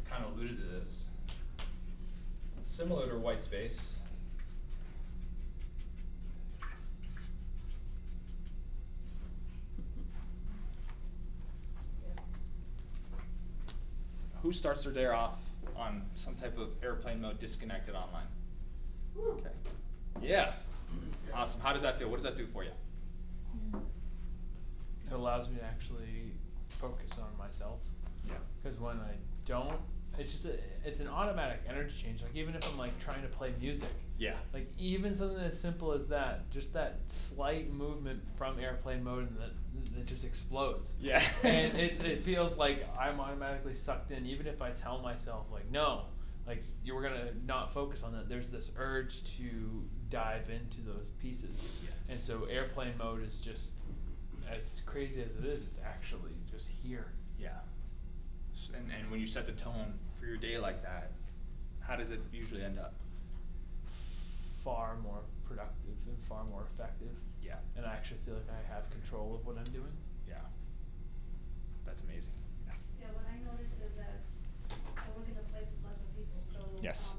kind of alluded to this. Similar to white space. Who starts their day off on some type of airplane mode, disconnected online? Okay. Yeah. Awesome. How does that feel? What does that do for you? It allows me to actually focus on myself. Yeah. Because when I don't, it's an automatic energy change. Like even if I'm like trying to play music. Yeah. Like even something as simple as that, just that slight movement from airplane mode and that just explodes. Yeah. And it feels like I'm automatically sucked in, even if I tell myself like, no, like you were gonna not focus on that. There's this urge to dive into those pieces. Yeah. And so airplane mode is just, as crazy as it is, it's actually just here. Yeah. And when you set the tone for your day like that, how does it usually end up? Far more productive and far more effective. Yeah. And I actually feel like I have control of what I'm doing. Yeah. That's amazing. Yes. Yeah, what I notice is that I work in a place with lots of people, so Yes.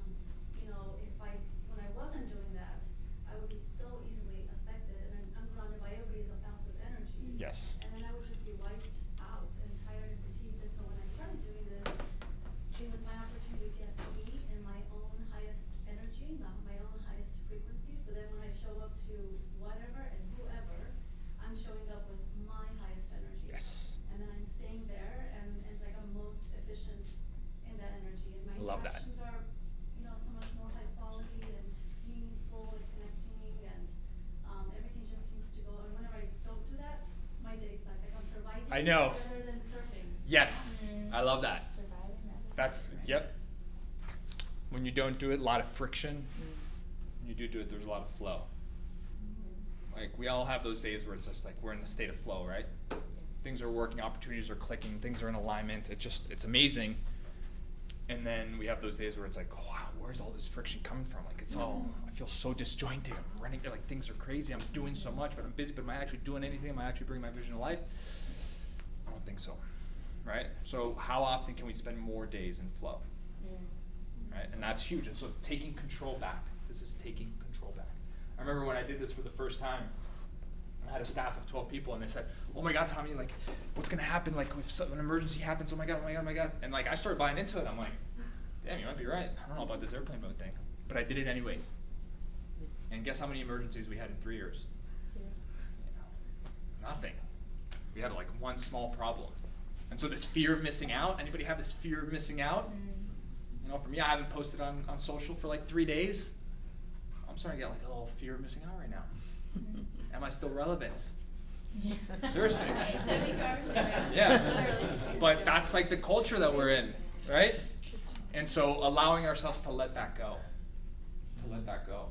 you know, when I wasn't doing that, I would be so easily affected, and I'm surrounded by everybody else's energy. Yes. And then I would just be wiped out and tired and fatigued. And so when I started doing this, it was my opportunity to get me in my own highest energy, not my own highest frequency. So then when I show up to whatever and whoever, I'm showing up with my highest energy. Yes. And then I'm staying there, and it's like I'm most efficient in that energy. And my Love that. interactions are, so much more high quality and meaningful and connecting, and everything just seems to go. And whenever I don't do that, my day sucks. Like I'm surviving I know. rather than surfing. Yes. I love that. Surviving that. That's, yep. When you don't do it, a lot of friction. When you do it, there's a lot of flow. Like we all have those days where it's just like we're in a state of flow, right? Things are working, opportunities are clicking, things are in alignment. It's amazing. And then we have those days where it's like, oh, wow, where's all this friction coming from? Like it's all, I feel so disjointed. I'm running, like things are crazy. I'm doing so much, but I'm busy. But am I actually doing anything? Am I actually bringing my vision to life? I don't think so, right? So how often can we spend more days in flow? Right? And that's huge. And so taking control back. This is taking control back. I remember when I did this for the first time, I had a staff of 12 people, and they said, oh my God, Tommy, like, what's gonna happen, like, if an emergency happens, oh my God, oh my God, oh my God. And like, I started buying into it. I'm like, damn, you might be right. I don't know about this airplane mode thing. But I did it anyways. And guess how many emergencies we had in 3 years? 0. Nothing. We had like one small problem. And so this fear of missing out, anybody have this fear of missing out? You know, for me, I haven't posted on social for like 3 days. I'm starting to get like a little fear of missing out right now. Am I still relevant? Yeah. Seriously. 72 hours later. Yeah. Literally. But that's like the culture that we're in, right? And so allowing ourselves to let that go. To let that go.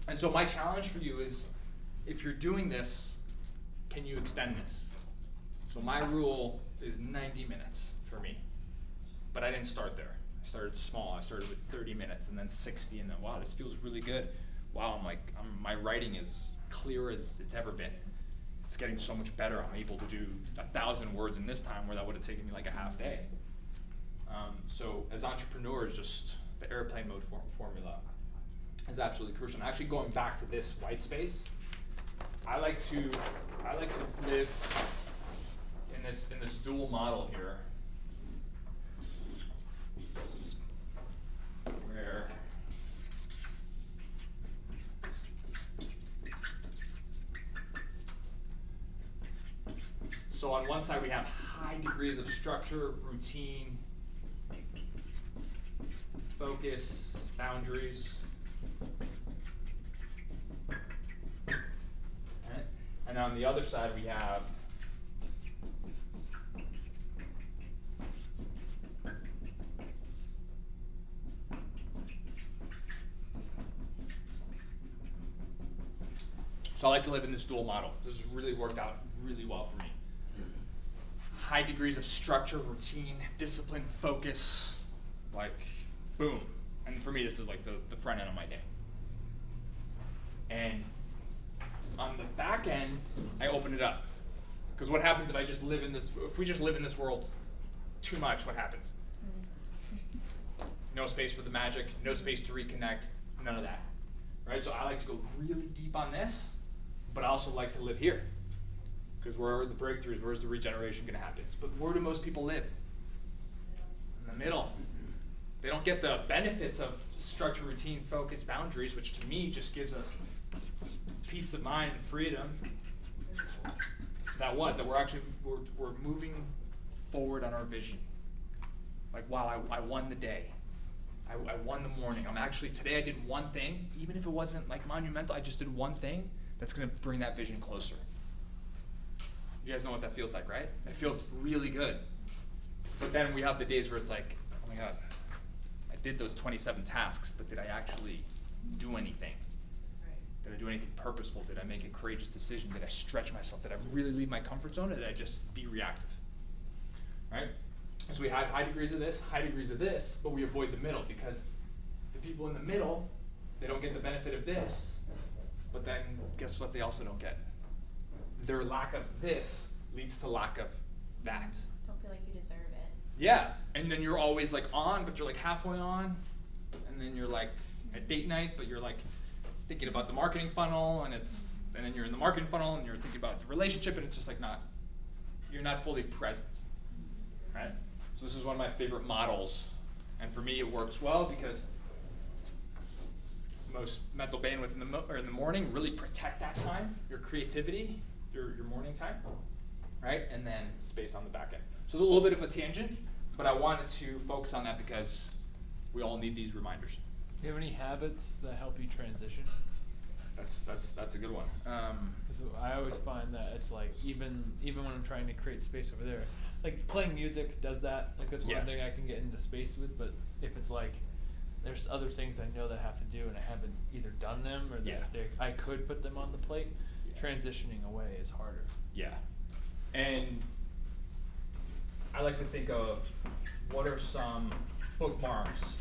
And so my challenge for you is, if you're doing this, can you extend this? So my rule is 90 minutes for me. But I didn't start there. I started small. I started with 30 minutes and then 60, and then wow, this feels really good. Wow, my writing is clear as it's ever been. It's getting so much better. I'm able to do 1,000 words in this time where that would have taken me like a half day. So as entrepreneurs, just the airplane mode formula is absolutely crucial. And actually going back to this white space, I like to live in this dual model here, where so on one side we have high degrees of structure, routine, focus, boundaries. Right? And on the other side we have so I like to live in this dual model. This has really worked out really well for me. High degrees of structure, routine, discipline, focus, like boom. And for me, this is like the front end of my day. And on the back end, I open it up. Because what happens if we just live in this world too much, what happens? No space for the magic, no space to reconnect, none of that. Right? So I like to go really deep on this, but I also like to live here. Because where are the breakthroughs? Where's the regeneration going to happen? But where do most people live? In the middle. They don't get the benefits of structure, routine, focus, boundaries, which to me just gives us peace of mind and freedom. That we're moving forward on our vision. Like, wow, I won the day. I won the morning. Today I did one thing, even if it wasn't like monumental, I just did one thing that's going to bring that vision closer. You guys know what that feels like, right? It feels really good. But then we have the days where it's like, oh my God, I did those 27 tasks, but did I actually do anything? Right. Did I do anything purposeful? Did I make a courageous decision? Did I stretch myself? Did I really leave my comfort zone, or did I just be reactive? Right? And so we have high degrees of this, but we avoid the middle, because the people in the middle, they don't get the benefit of this, but then guess what they also don't get? Their lack of this leads to lack of that. Don't feel like you deserve it. Yeah, and then you're always like on, but you're like halfway on, and then you're like at date night, but you're like thinking about the marketing funnel, and then you're in the marketing funnel, and you're thinking about the relationship, and it's just like you're not fully present, right? So this is one of my favorite models, and for me it works well because most mental bandwidth in the morning, really protect that time, your creativity, your morning time, right? And then space on the back end. So it's a little bit of a tangent, but I wanted to focus on that because we all need these reminders. Do you have any habits that help you transition? That's a good one. 'Cause I always find that it's like even when I'm trying to create space over there, like playing music does that. Like that's one thing I can get into space with. But if it's like there's other things I know that I have to do and I haven't either done them or that I could put them on the plate, transitioning away is harder. Yeah, and I like to think of what are some bookmarks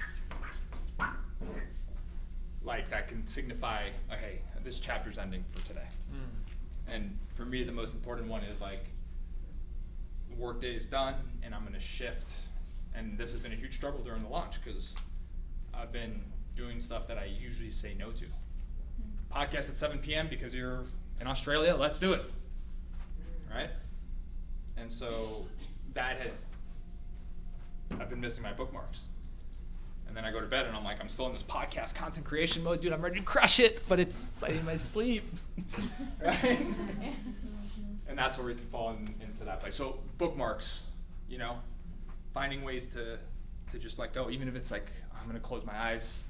like that can signify, hey, this chapter's ending for today. And for me, the most important one is like, work day is done, and I'm gonna shift. And this has been a huge struggle during the launch because I've been doing stuff that I usually say no to. Podcast at 7 p.m. because you're in Australia, let's do it, right? And so I've been missing my bookmarks. And then I go to bed and I'm like, I'm still in this podcast content creation mode, dude, I'm ready to crush it, but I need my sleep, right? And that's where we can fall into that place. So bookmarks, finding ways to just let go, even if it's like, I'm gonna close my eyes,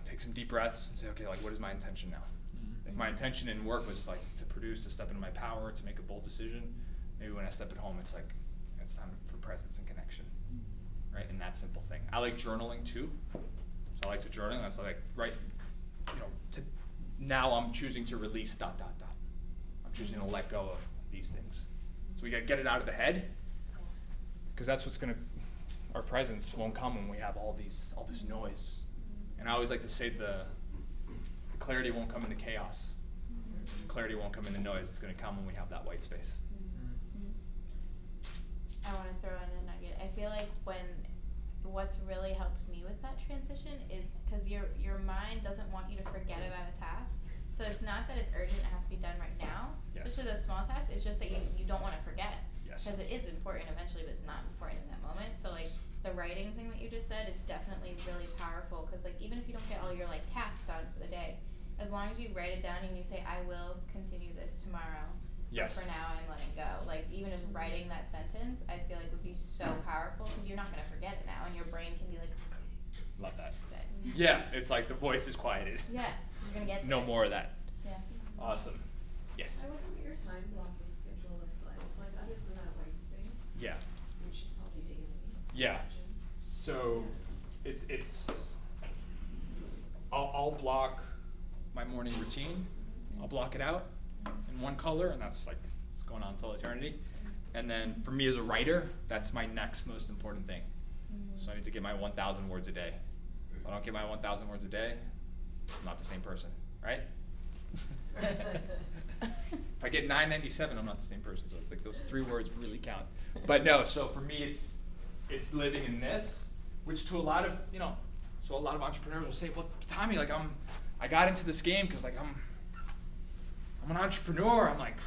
take some deep breaths and say, okay, like what is my intention now? If my intention in work was like to produce, to step into my power, to make a bold decision, maybe when I step at home, it's like, it's time for presence and connection, right? And that simple thing. I like journaling too. So I like to journal. That's like, right, now I'm choosing to release ... I'm choosing to let go of these things. So we gotta get it out of the head, because that's what's our presence won't come when we have all this noise. And I always like to say the clarity won't come into chaos. Clarity won't come into noise. It's gonna come when we have that white space. I want to throw in a nugget. I feel like what's really helped me with that transition is because your mind doesn't want you to forget about a task, So it's not that it's urgent, it has to be done right now. Yes. Just for those small tasks, it's just that you don't wanna forget. Yes. Cause it is important eventually, but it's not important in that moment. So like the writing thing that you just said is definitely really powerful. Cause like even if you don't get all your like tasks done for the day, as long as you write it down and you say, I will continue this tomorrow. Yes. But for now, I'm letting go. Like even just writing that sentence, I feel like would be so powerful because you're not gonna forget it now, and your brain can be like, Love that. "That." Yeah, it's like the voice is quieted. Yeah, you're gonna get to No it. more of that. Yeah. Awesome. Yes. I wonder what your time blocking schedule looks like other than that white space, Yeah. which is probably daily. Yeah. So it's I'll block my morning routine. I'll block it out in one color, and that's like it's going on until eternity. And then for me as a writer, that's my next most important thing. So I need to get my 1,000 words a day. If I don't get my 1,000 words a day, I'm not the same person, right? If I get 997, I'm not the same person. So it's like those 3 words really count. But no, so for me, it's living in this, which to a lot of so a lot of entrepreneurs will say, well, Tommy, like I got into this game because like I'm an entrepreneur. I'm like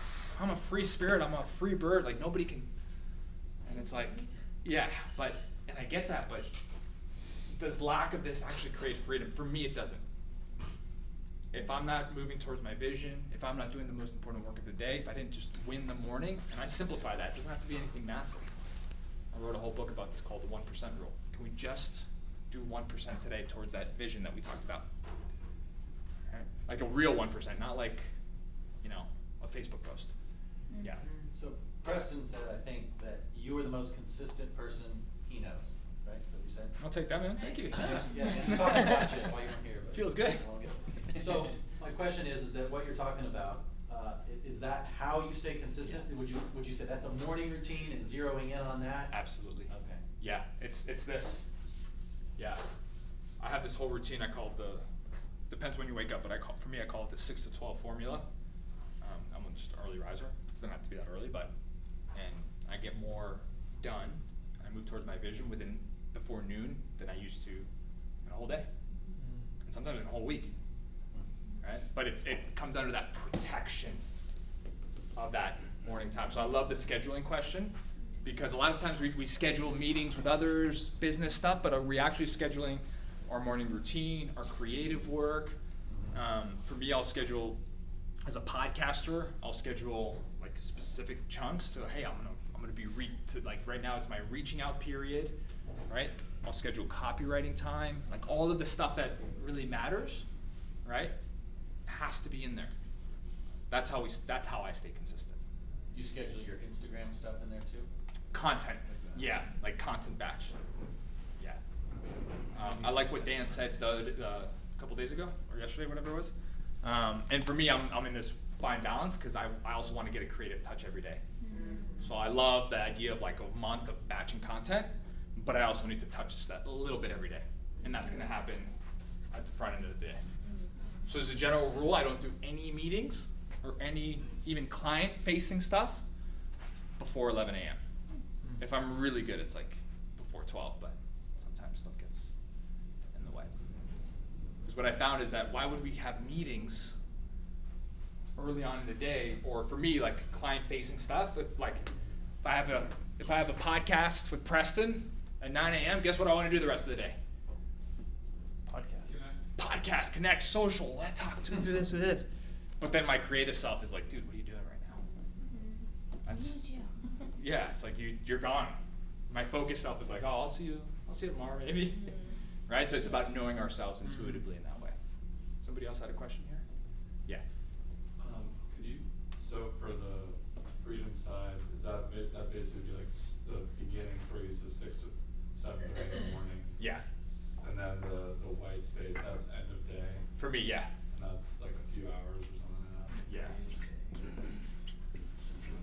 I'm a free spirit. I'm a free bird. Like nobody can. And it's like, yeah, and I get that, but does lack of this actually create freedom? For me, it doesn't. If I'm not moving towards my vision, if I'm not doing the most important work of the day, if I didn't just win the morning, and I simplify that, it doesn't have to be anything massive. I wrote a whole book about this called the 1% rule. Can we just do 1% today towards that vision that we talked about? Right? Like a real 1%, not like, a Facebook post. Yeah. So Preston said, I think, that you are the most consistent person he knows, right? Is that what you said? I'll take that, man. Thank you. Yeah, and he's talking about you while you're here. But Feels good. So my question is that what you're talking about, is that how you stay consistent? Yeah. Would you say that's a morning routine and zeroing in on that? Absolutely. Okay. Yeah, it's this. Yeah. I have this whole routine I call depends when you wake up, but for me I call it the 6 to 12 formula. I'm just an early riser. It doesn't have to be that early, and I get more done. I move towards my vision before noon than I used to in a whole day. And sometimes in a whole week. Right? But it comes under that protection of that morning time. So I love the scheduling question, because a lot of times we schedule meetings with others, business stuff, but are we actually scheduling our morning routine, our creative work? For me, I'll schedule, as a podcaster, I'll schedule like specific chunks to, hey, I'm gonna be like right now it's my reaching out period, right? I'll schedule copywriting time, like all of the stuff that really matters, right? Has to be in there. That's how I stay consistent. You schedule your Instagram stuff in there too? Content, yeah, like content batch. Yeah. I like what Dan said a couple days ago or yesterday, whatever it was. And for me, I'm in this fine balance because I also want to get a creative touch every day. So I love the idea of like a month of batching content, but I also need to touch that a little bit every day, and that's going to happen at the front end of the day. So as a general rule, I don't do any meetings or any even client-facing stuff before 11 a.m. If I'm really good, it's like before 12, but sometimes stuff gets in the way. Because what I found is that why would we have meetings early on in the day, or for me, like client-facing stuff? If I have a podcast with Preston at 9 a.m., guess what I want to do the rest of the day? Podcast, connect, social, let's talk, do this, do this. But then my creative self is like, dude, what are you doing right now? That's, yeah, it's like you're gone. My focused self is like, oh, I'll see you tomorrow maybe. Right? So it's about knowing ourselves intuitively in that way. Somebody else had a question here? Yeah. So for the freedom side, is that basically like the beginning for you, so 6 to 7 in the morning? Yeah. And then the white space, that's end of day? For me, yeah. And that's like a few hours or something like that? Yeah.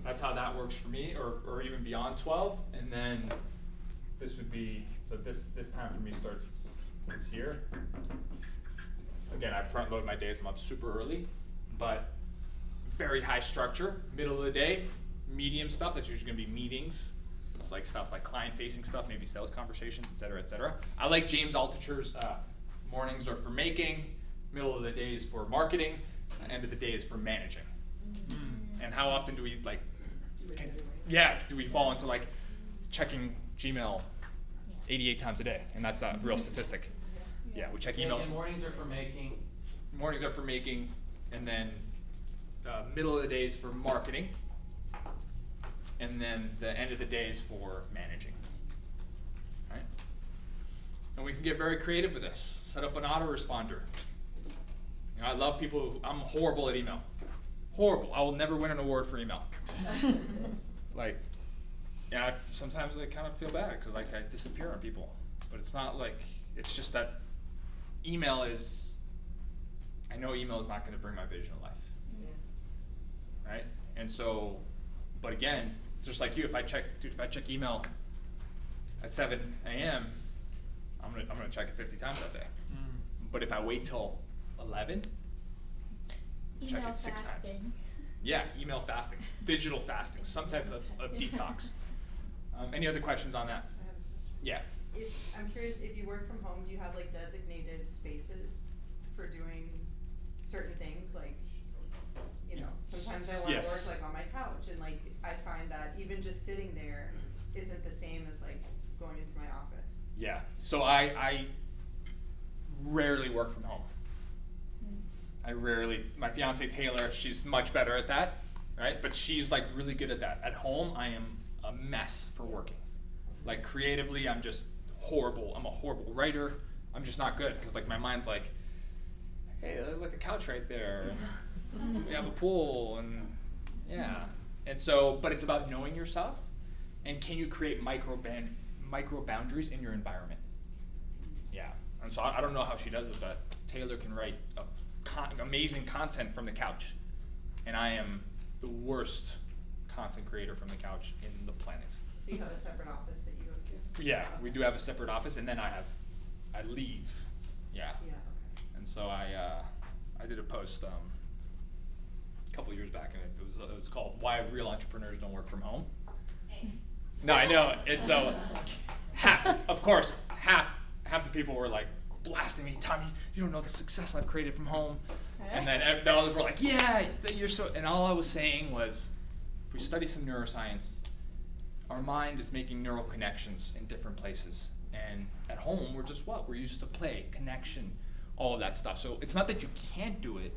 That's how that works for me, or even beyond 12. And then this would be, so this time for me starts is here. Again, I front load my days, I'm up super early, but very high structure. Middle of the day, medium stuff, that's usually gonna be meetings. It's like stuff like client-facing stuff, maybe sales conversations, et cetera, et cetera. I like James Altucher's mornings are for making, middle of the day is for marketing. end of the day is for managing. And how often do we like, do we fall into like checking Gmail 88 times a day? And that's a real statistic. Yeah, we check email. And mornings are for making. Mornings are for making, and then middle of the day is for marketing, and then the end of the day is for managing. Right? And we can get very creative with this. Set up an autoresponder. You know, I love people I'm horrible at email. Horrible. I will never win an award for email. Like, yeah, sometimes I kind of feel bad because like I disappear on people, but it's not like, it's just that email is, I know email is not going to bring my vision of life. Yeah. Right? And so, but again, just like you, if I check email at 7 a.m., I'm gonna check it 50 times that day. But if I wait till 11, check it 6 times. Yeah, email fasting, digital fasting, some type of detox. Any other questions on that? I have a question. Yeah. I'm curious, if you work from home, do you have like designated spaces for doing certain things? Like, you know, sometimes I want to work like on my couch, and like I find that even just sitting there isn't the same as like going into my office. Yeah. So I rarely work from home. My fiance Taylor, she's much better at that, right? But she's like really good at that. At home, I am a mess for working. Like creatively, I'm just horrible. I'm a horrible writer. I'm just not good because like my mind's like, hey, there's like a couch right there. We have a pool and yeah. And so, but it's about knowing yourself and can you create micro boundaries in your environment? Yeah. And so I don't know how she does it, but Taylor can write amazing content from the couch, and I am the worst content creator from the couch in the planet. So you have a separate office that you go to? Yeah, we do have a separate office, and then I leave. Yeah. Yeah. Okay. And so I did a post a couple years back, and it was called "Why Real Entrepreneurs Don't Work from Home." No, I know it's half the people were like blasting me, Tommy, you don't know the success I've created from home. And then the others were like, yeah, you're so, and all I was saying was, if we study some neuroscience, our mind is making neural connections in different places. And at home, we're just we're used to play, connection, all of that stuff. So it's not that you can't do it,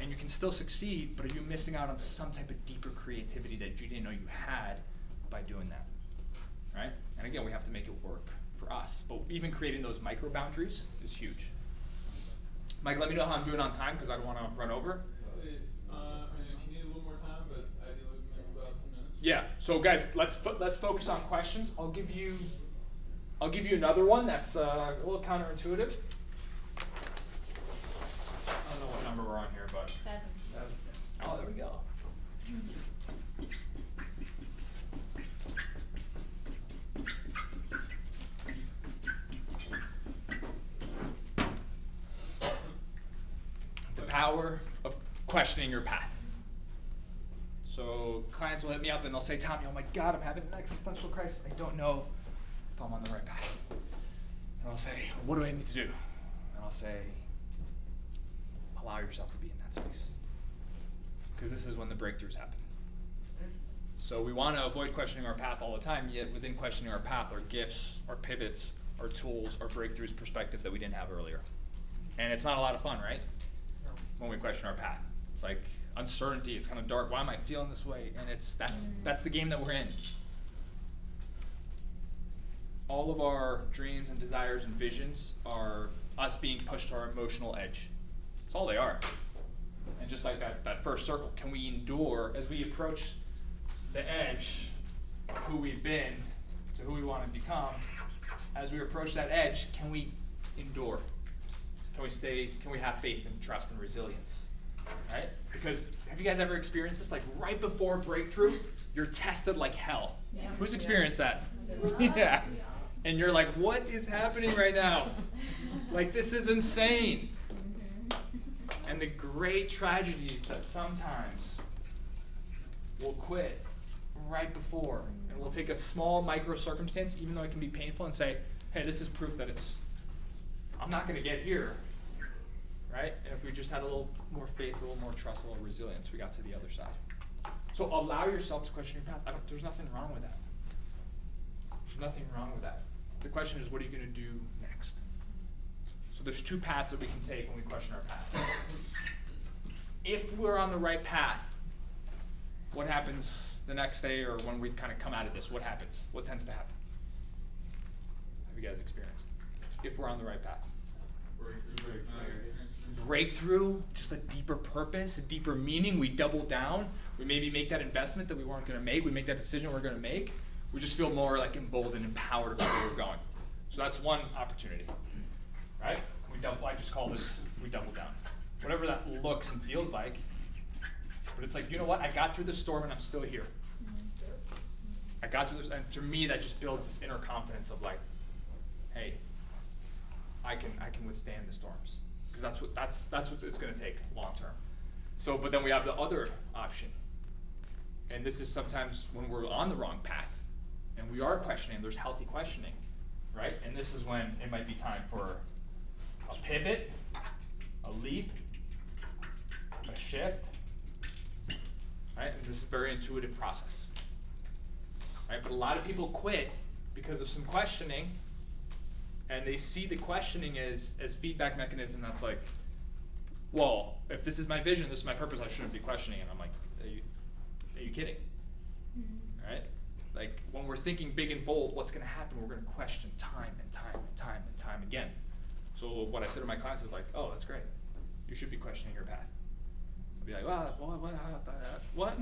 and you can still succeed, but are you missing out on some type of deeper creativity that you didn't know you had by doing that, right? And again, we have to make it work for us, but even creating those micro boundaries is huge. Mike, let me know how I'm doing on time because I don't want to run over. I mean, if you need a little more time, but ideally maybe about 10 minutes. Yeah. So guys, let's focus on questions. I'll give you another one that's a little counterintuitive. I don't know what number we're on here, but 7. Oh, there we go. Power of questioning your path. So clients will hit me up and they'll say, Tommy, oh my God, I'm having an existential crisis. I don't know if I'm on the right path. And I'll say, what do I need to do? And I'll say, allow yourself to be in that space. Because this is when the breakthroughs happen. So we want to avoid questioning our path all the time, yet within questioning our path are gifts, our pivots, our tools, our breakthroughs, perspective that we didn't have earlier. And it's not a lot of fun, right? When we question our path. It's like uncertainty, it's kind of dark. Why am I feeling this way? And that's the game that we're in. All of our dreams and desires and visions are us being pushed to our emotional edge. That's all they are. And just like that first circle, can we endure as we approach the edge of who we've been to who we want to become? As we approach that edge, can we endure? Can we have faith and trust and resilience, right? Because have you guys ever experienced this? Like right before breakthrough, you're tested like hell. Yeah. Who's experienced that? Yeah. And you're like, what is happening right now? Like this is insane. And the great tragedy is that sometimes we'll quit right before, and we'll take a small micro circumstance, even though it can be painful, and say, hey, this is proof that I'm not going to get here right? And if we just had a little more faith, a little more trust, a little resilience, we got to the other side. So allow yourself to question your path. There's nothing wrong with that. There's nothing wrong with that. The question is, what are you going to do next? So there's two paths that we can take when we question our path. If we're on the right path, what happens the next day or when we kind of come out of this? What happens? What tends to happen? Have you guys experienced? If we're on the right path. Breakthrough, just a deeper purpose, a deeper meaning. We double down. We maybe make that investment that we weren't going to make. We make that decision we're going to make. We just feel more like emboldened, empowered about where we're going. So that's one opportunity, right? I just call this, we double down. Whatever that looks and feels like. But it's like, you know what? I got through the storm and I'm still here. I got through this, and to me, that just builds this inner confidence of like, hey, I can withstand the storms. Because that's what it's going to take long term. So, but then we have the other option. And this is sometimes when we're on the wrong path and we are questioning, there's healthy questioning, right? And this is when it might be time for a pivot, a leap, a shift, right? And this is a very intuitive process, right? But a lot of people quit because of some questioning, and they see the questioning as feedback mechanism that's like, well, if this is my vision, this is my purpose, I shouldn't be questioning it. I'm like, are you kidding? Mm-hmm. Right? Like, when we're thinking big and bold, what's going to happen? We're going to question time and time and time and time again. So what I say to my clients is like, oh, that's great. You should be questioning your path. I'll be like, what?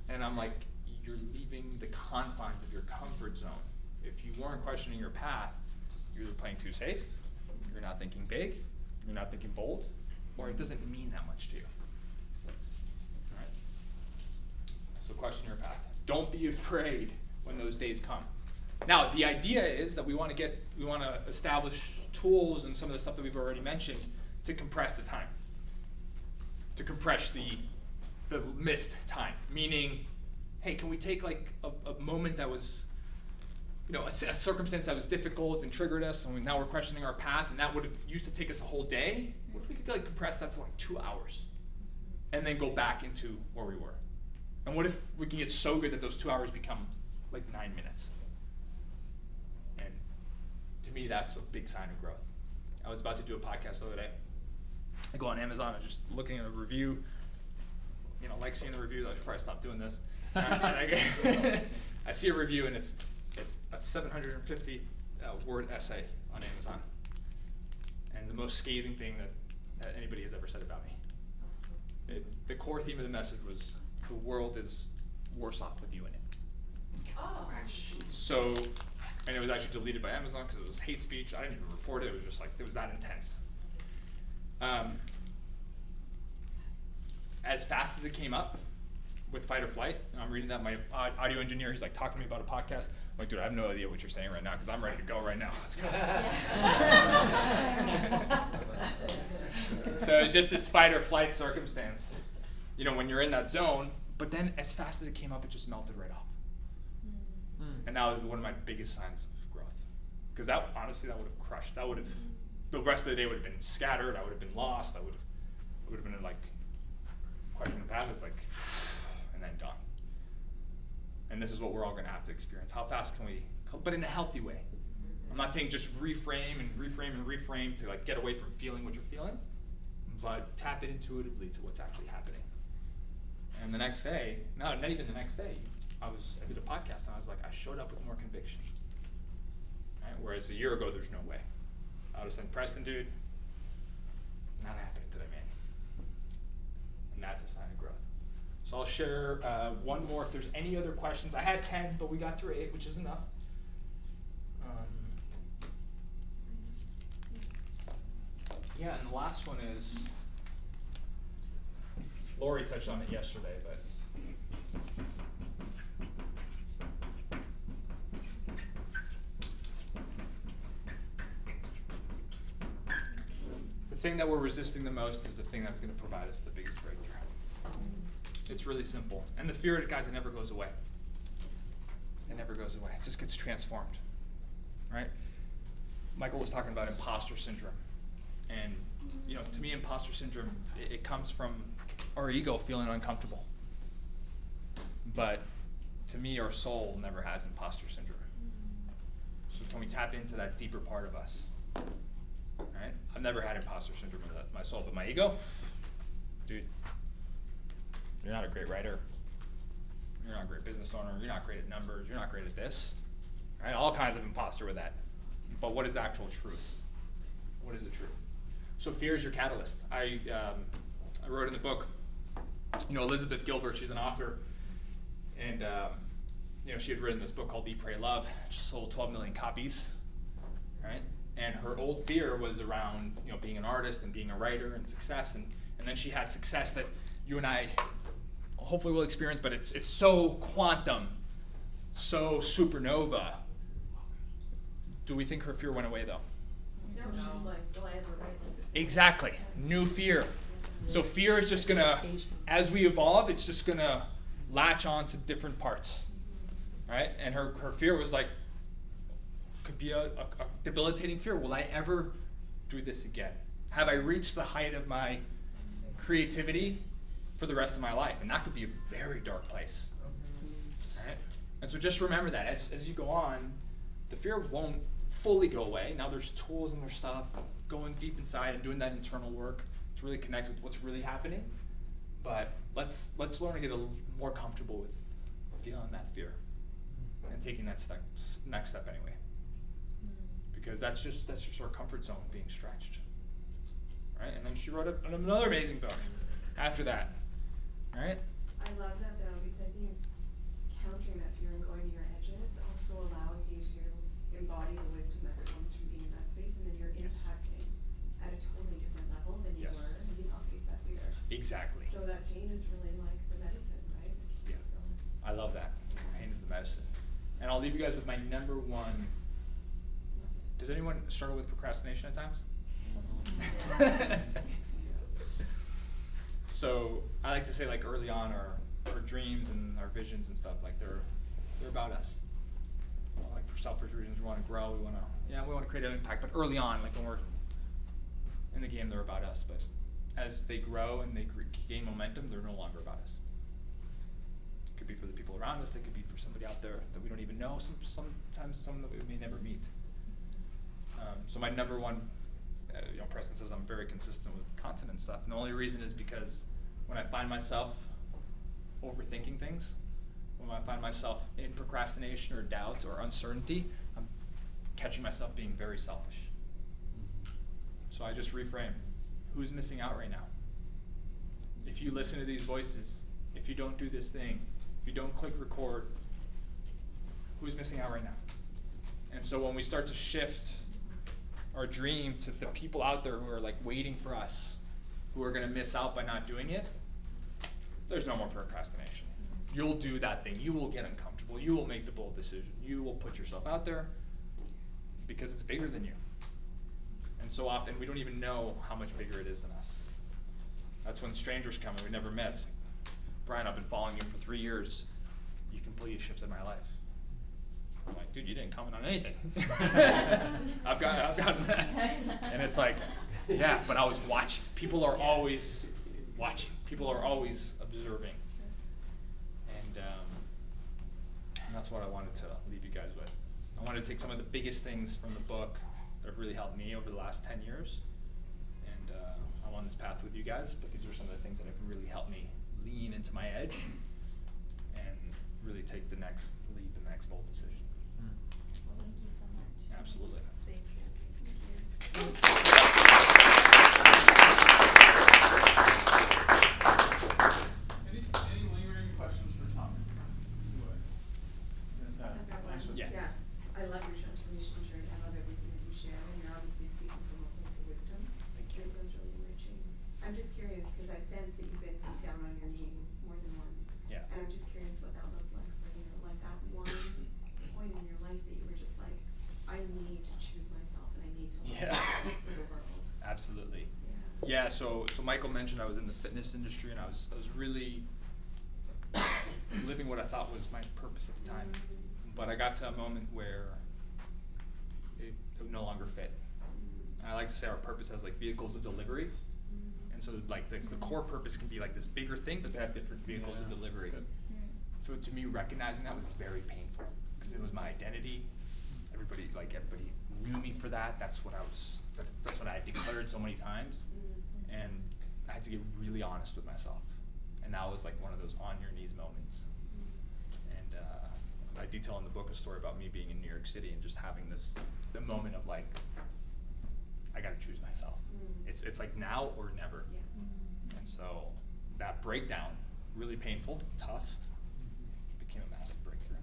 And I'm like, you're leaving the confines of your comfort zone. If you weren't questioning your path, you're either playing too safe, you're not thinking big, you're not thinking bold, or it doesn't mean that much to you. All right? So question your path. Don't be afraid when those days come. Now, the idea is that we want to establish tools and some of the stuff that we've already mentioned to compress the time, to compress the missed time. Meaning, hey, can we take like a moment that was, a circumstance that was difficult and triggered us, and now we're questioning our path, and that would have used to take us a whole day? What if we could like compress that to like 2 hours, and then go back into where we were? And what if we can get so good that those 2 hours become like 9 minutes? And to me, that's a big sign of growth. I was about to do a podcast the other day. I go on Amazon, I'm just looking at a review, like seeing the reviews. I should probably stop doing this. I see a review, and it's a 750 word essay on Amazon, and the most scathing thing that anybody has ever said about me. The core theme of the message was, the world is worse off with you in it. Oh. So, and it was actually deleted by Amazon because it was hate speech. I didn't even report it. It was just like, it was that intense. As fast as it came up with fight or flight, and I'm reading that, my audio engineer, he's like talking to me about a podcast. I'm like, dude, I have no idea what you're saying right now because I'm ready to go right now. Let's go. So it's just this fight or flight circumstance, when you're in that zone, but then as fast as it came up, it just melted right off. And that was one of my biggest signs of growth. Because that, honestly, that would have crushed. That would have, the rest of the day would have been scattered. I would have been lost. I would have been like, questioning the path is like, and then gone. And this is what we're all going to have to experience. How fast can we, but in a healthy way. I'm not saying just reframe to like get away from feeling what you're feeling, but tap it intuitively to what's actually happening. And the next day, not even the next day, I did a podcast and I was like, I showed up with more conviction. Right? Whereas a year ago, there's no way. I would have said, Preston, dude, not happening today, man. And that's a sign of growth. So I'll share one more if there's any other questions. I had 10, but we got through 8, which is enough. Yeah, and the last one is, Lori touched on it yesterday, but the thing that we're resisting the most is the thing that's going to provide us the biggest breakthrough. It's really simple. And the fear, guys, it never goes away. It never goes away. It just gets transformed, right? Michael was talking about imposter syndrome. And, you know, to me, imposter syndrome, it comes from our ego feeling uncomfortable. But to me, our soul never has imposter syndrome. So can we tap into that deeper part of us? Right? I've never had imposter syndrome in my soul, but my ego, dude, you're not a great writer. You're not a great business owner. You're not great at numbers. You're not great at this. Right? All kinds of imposter with that. But what is actual truth? What is the truth? So fear is your catalyst. I wrote in the book, you know, Elizabeth Gilbert, she's an author, and you know, she had written this book called Eat, Pray, Love. She sold 12 million copies, right? And her old fear was around, you know, being an artist and being a writer and success, and then she had success that you and I hopefully will experience, but it's so quantum, so supernova. Do we think her fear went away though? No, she's like, will I ever write like this? Exactly. New fear. So fear is just gonna, as we evolve, it's just gonna latch on to different parts, right? And her fear was like, could be a debilitating fear. Will I ever do this again? Have I reached the height of my creativity for the rest of my life? And that could be a very dark place, right? And so just remember that as you go on, the fear won't fully go away. Now there's tools and there's stuff, going deep inside and doing that internal work to really connect with what's really happening. But let's learn to get a little more comfortable with feeling that fear and taking that next step anyway. Because that's just our comfort zone being stretched, right? And then she wrote another amazing book after that, right? I love that though, because I think countering that fear and going to your edges also allows you to embody the wisdom that comes from being in that space, and then you're impacting at a totally different level than you were when you not face that fear. Exactly. So that pain is really like the medicine, right? That keeps us going. I love that. Pain is the medicine. And I'll leave you guys with my number one. Does anyone struggle with procrastination at times? So I like to say, like, early on, our dreams and our visions and stuff, like they're about us. Like for selfish reasons, we want to grow, we want to create an impact. But early on, like when we're in the game, they're about us. But as they grow and they gain momentum, they're no longer about us. It could be for the people around us. They could be for somebody out there that we don't even know. Sometimes someone that we may never meet. So my number one, you know, Preston says I'm very consistent with content and stuff. And the only reason is because when I find myself overthinking things, when I find myself in procrastination or doubt or uncertainty, I'm catching myself being very selfish. So I just reframe. Who's missing out right now? If you listen to these voices, if you don't do this thing, if you don't click record, who's missing out right now? And so when we start to shift our dream to the people out there who are like waiting for us, who are going to miss out by not doing it, there's no more procrastination. You'll do that thing. You will get uncomfortable. You will make the bold decision. You will put yourself out there because it's bigger than you. And so often we don't even know how much bigger it is than us. That's when strangers come and we never met. It's like, Brian, I've been following you for 3 years. You completely shifted my life. I'm like, dude, you didn't comment on anything. I've gotten that. And it's like, yeah, but I was watching. People are always watching. People are always observing. And that's what I wanted to leave you guys with. I wanted to take some of the biggest things from the book that have really helped me over the last 10 years. And I'm on this path with you guys, but these are some of the things that have really helped me lean into my edge and really take the next leap and the next bold decision. Well, thank you so much. Absolutely. Thank you. Any lingering questions for Tom? I've got one. Yeah. I love your transformation journey. I love everything that you share, and you're obviously speaking from a place of wisdom. Thank you. It feels really enriching. I'm just curious because I sense that you've been down on your knees more than once. Yeah. And I'm just curious what that looked like for you. Like that one point in your life that you were just like, I need to choose myself and I need to look for the world. Absolutely. Yeah, so Michael mentioned I was in the fitness industry and I was really living what I thought was my purpose at the time. But I got to a moment where it no longer fit. I like to say our purpose as like vehicles of delivery. And so like the core purpose can be like this bigger thing, but they have different vehicles of delivery. So to me, recognizing that was very painful because it was my identity. Everybody knew me for that. That's what that's what I declared so many times. And I had to get really honest with myself. And that was like one of those on your knees moments. And I detail in the book a story about me being in New York City and just having the moment of like, I gotta choose myself. It's like now or never. And so that breakdown, really painful, tough, became a massive breakthrough.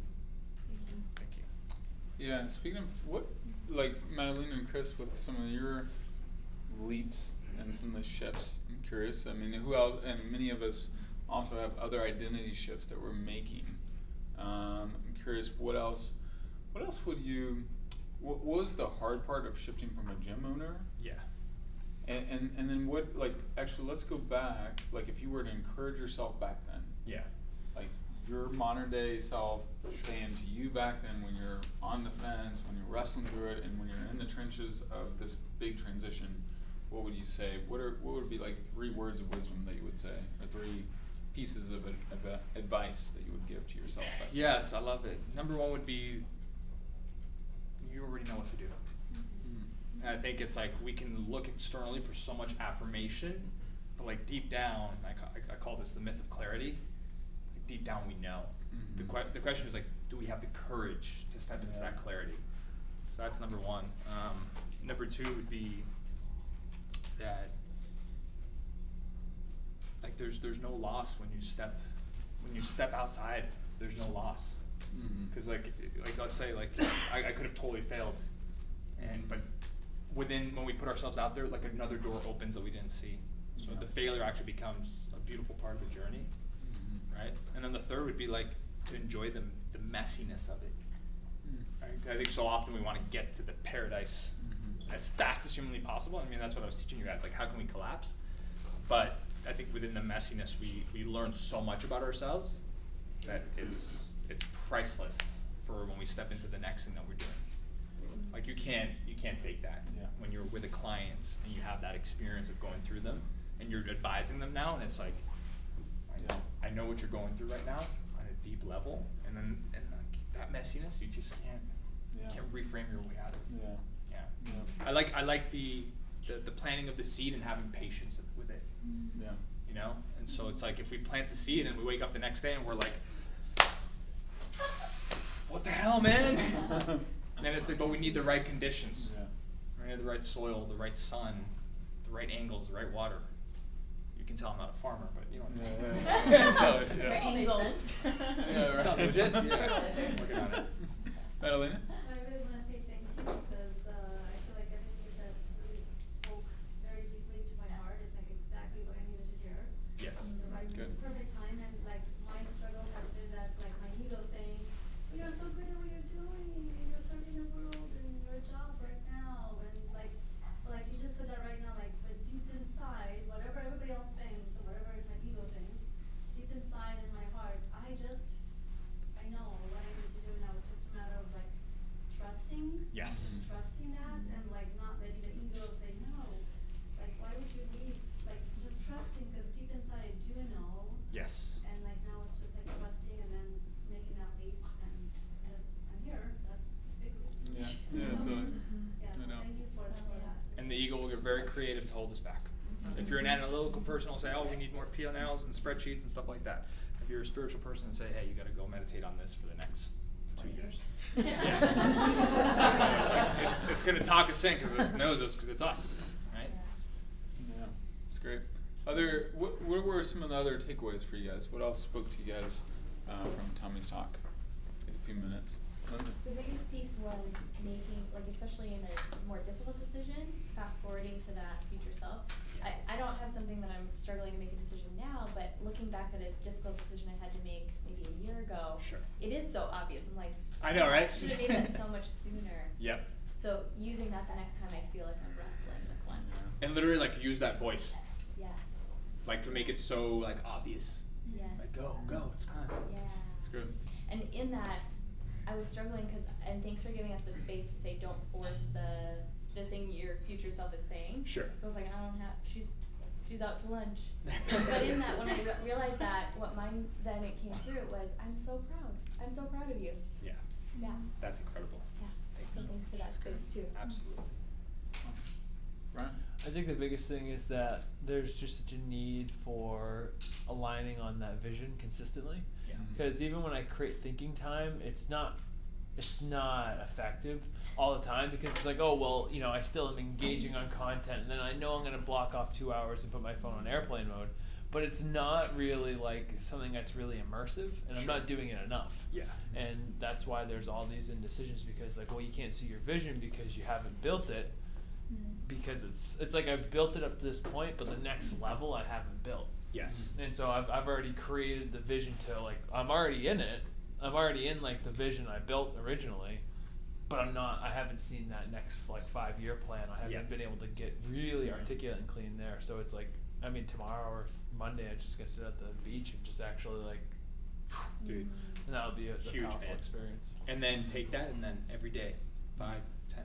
Thank you. Yeah, speaking of what, like Madalena and Chris, with some of your leaps and some of the shifts, I'm curious. I mean, who else? And many of us also have other identity shifts that we're making. I'm curious, what else would you? What was the hard part of shifting from a gym owner? Yeah. And then what? Like, actually, let's go back. Like, if you were to encourage yourself back then. Yeah. Like your modern day self saying to you back then, when you're on the fence, when you're wrestling through it, and when you're in the trenches of this big transition, what would you say? What would be like 3 words of wisdom that you would say, or 3 pieces of advice that you would give to yourself back then? Yeah, I love it. Number 1 would be, you already know what to do. And I think it's like we can look externally for so much affirmation, but like deep down, I call this the myth of clarity. Like deep down, we know. The question is like, do we have the courage to step into that clarity? So that's number 1. Number 2 would be that like there's no loss when you step outside. There's no loss. Because like let's say like I could have totally failed, but when we put ourselves out there, like another door opens that we didn't see. So the failure actually becomes a beautiful part of the journey, right? And then the third would be like to enjoy the messiness of it. Right? I think so often we want to get to the paradise as fast as humanly possible. I mean, that's what I was teaching you guys. Like, how can we collapse? But I think within the messiness, we learn so much about ourselves that it's priceless for when we step into the next thing that we're doing. Like you can't fake that. When you're with a client and you have that experience of going through them and you're advising them now, and it's like, I know what you're going through right now on a deep level, and like that messiness, you just can't reframe your way out of it. I like the planting of the seed and having patience with it. You know, and so it's like if we plant the seed and we wake up the next day and we're like, what the hell, man? And then it's like, but we need the right conditions. We need the right soil, the right sun, the right angles, the right water. You can tell I'm not a farmer, but you know. Right angles. Sounds legit. Working on it. Madalena? I really want to say thank you because I feel like everything you said really spoke very deeply to my heart. It's like exactly what I needed to hear. Yes. The right, perfect time, and like my struggle has been that like my ego saying, "Oh, you're so good at what you're doing, and you're serving the world in your job right now," and like you just said that right now, like but deep inside, whatever everybody else thinks or whatever my ego thinks, deep inside in my heart, I know what I need to do now. It's just a matter of like trusting. Yes. Trusting that and like not letting the ego say no. Like why would you leave? Like just trusting because deep inside I do know. Yes. And like now it's just like trusting and then making that leap and I'm here. That's a big leap. Yeah. Yeah, so thank you for that. And the ego will get very creative to hold us back. If you're an analytical person, it'll say, oh, we need more P&Ls and spreadsheets and stuff like that. If you're a spiritual person, and say, hey, you got to go meditate on this for the next 2 years. It's going to talk us in because it knows us because it's us, right? Yeah, it's great. What were some of the other takeaways for you guys? What else spoke to you guys from Tommy's talk in a few minutes? Lindsay? The biggest piece was making, like especially in a more difficult decision, fast forwarding to that future self. I don't have something that I'm struggling to make a decision now, but looking back at a difficult decision I had to make maybe a year ago, it is so obvious. I'm like, I know, right? I should have made that so much sooner. Yep. So using that the next time, I feel like I'm wrestling with one. And literally like use that voice. Yes. Like to make it so like obvious. Yes. Like go, it's time. Yeah. It's good. And in that, I was struggling and thanks for giving us the space to say don't force the the thing your future self is saying. Sure. So I was like, I don't have, she's out to lunch. But in that, when I realized that, then it came through was, I'm so proud of you. Yeah. Yeah. That's incredible. Yeah. So thanks for that space too. Absolutely. Right. I think the biggest thing is that there's just such a need for aligning on that vision consistently. Yeah. Because even when I create thinking time, it's not effective all the time, because it's like, oh well, you know, I still am engaging on content, and then I know I'm gonna block off 2 hours and put my phone on airplane mode, but it's not really like something that's really immersive, and I'm Sure. not doing it enough. Yeah. And that's why there's all these indecisions, because like, well, you can't see your vision because you haven't built it, because it's like I've built it up to this point, but the next level I haven't built. Yes. And so I've already created the vision to, like, I'm already in it. I'm already in like the vision I built originally, but I haven't seen that next like 5-year plan. I haven't been able to get really articulate and clean there. So it's like, I mean, tomorrow or Monday I'm just gonna sit at the beach and just actually like, dude, and that'll be a huge, powerful man. experience. And then take that, and then every day, 5-10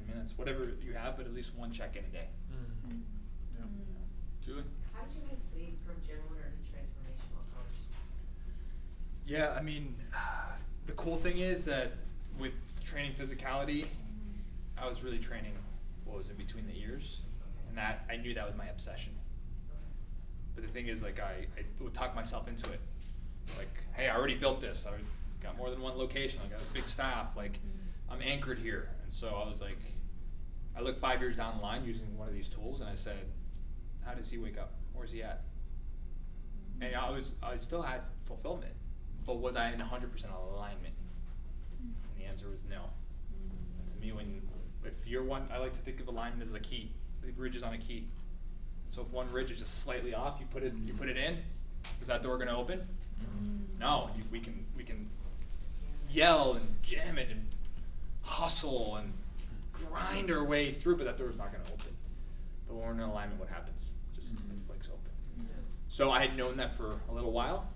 minutes, whatever you have, but at least one check-in a day. Yeah. Julie? How did you guys lead from gym owner to transformational coach? Yeah, I mean, the cool thing is that with training physicality, I was really training what was in between the ears, and that I knew that was my obsession. But the thing is, like, I would talk myself into it. Like, hey, I already built this. I got more than one location. I got a big staff. Like, I'm anchored here. And so I was like, I looked 5 years down the line using one of these tools, and I said, how does he wake up? Where's he at? And I still had fulfillment, but was I in 100% alignment? And the answer was no. And to me, if you're one, I like to think of alignment as a key. The ridge is on a key. So if one ridge is just slightly off, you put it in. Is that door going to open? No. We can yell and jam it and hustle and grind our way through, but that door's not going to open. But when we're in alignment, what happens? Just it flicks open. So I had known that for a little while,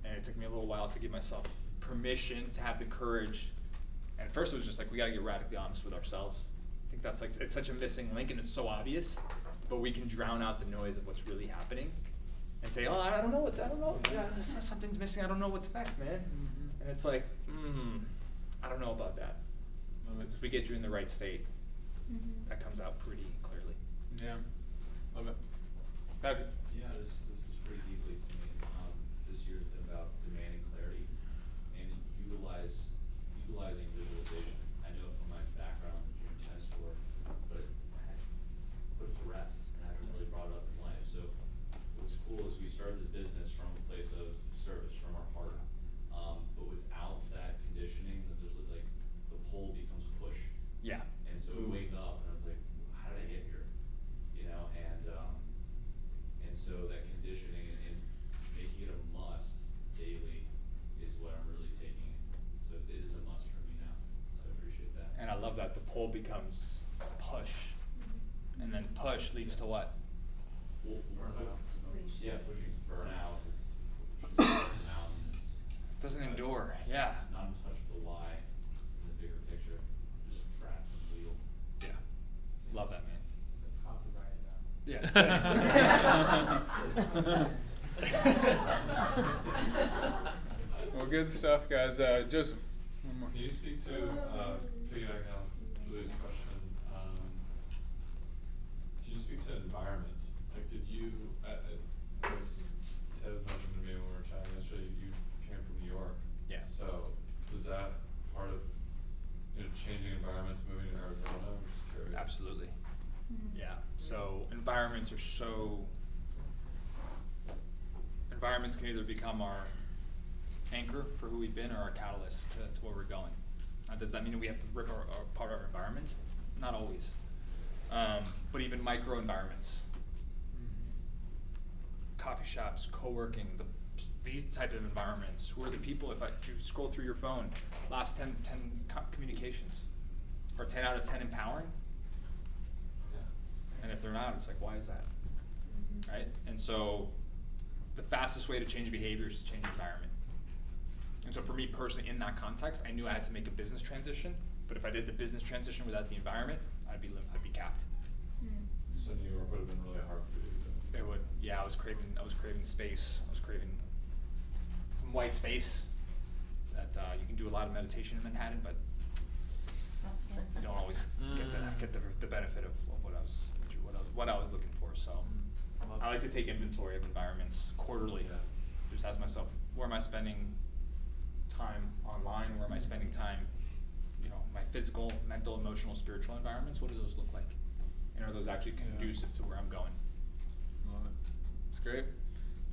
and it took me a little while to give myself permission to have the courage. And at first it was just like, we got to get radically honest with ourselves. I think that's like, it's such a missing link, and it's so obvious, but we can drown out the noise of what's really happening and say, oh, I don't know, yeah, something's missing, I don't know what's next, man. And it's like, I don't know about that. Because if we get you in the right state, that comes out pretty clearly. Yeah. Love it. Patrick? Yeah, this is pretty deeply to me. This year has been about demanding clarity and utilizing visualization. I know from my background in the junior tennis tour, but I had put it to rest, and I haven't really brought it up in life. So what's cool is we started this business from a place of service, from our heart. But without that conditioning, there's like the pull becomes push. Yeah. And so we wake up and I was like, how did I get here? You know, and so that conditioning and making it a must daily is what I'm really taking. So it is a must for me now. So I appreciate that. And I love that the pull becomes push. And then push leads to what? Well, yeah, pushing burnout. It's mountains. It doesn't endure, yeah. Not in touch with the why in the bigger picture. Just trapped in the wheel. Yeah. Love that, man. It's copyrighted though. Yeah. Well, good stuff, guys. Just one more. Can you speak to, piggybacking on Julie's question, can you speak to environment? Like, did you, as Ted mentioned to me when we were chatting yesterday, you came from New York. Yeah. So, was that part of, changing environments, moving to Arizona? I'm just curious. Absolutely. Yeah. So environments can either become our anchor for who we've been or our catalyst to where we're going. Does that mean we have to rip apart our environments? Not always. But even micro environments. Coffee shops, co-working, these type of environments. Who are the people, if you scroll through your phone, last 10 communications, or 10 out of 10 empowering? And if they're not, it's like, why is that? Right? And so the fastest way to change behavior is to change environment. And so for me personally, in that context, I knew I had to make a business transition, but if I did the business transition without the environment, I'd be capped. So New York would have been really hard for you to. It would, yeah. I was craving space. I was craving some white space. That you can do a lot of meditation in Manhattan, but you don't always get the benefit of what I was looking for. So I like to take inventory of environments quarterly. Just ask myself, where am I spending time online? Where am I spending time? You know, my physical, mental, emotional, spiritual environments. What do those look like? And are those actually conducive to where I'm going? Love it. It's great.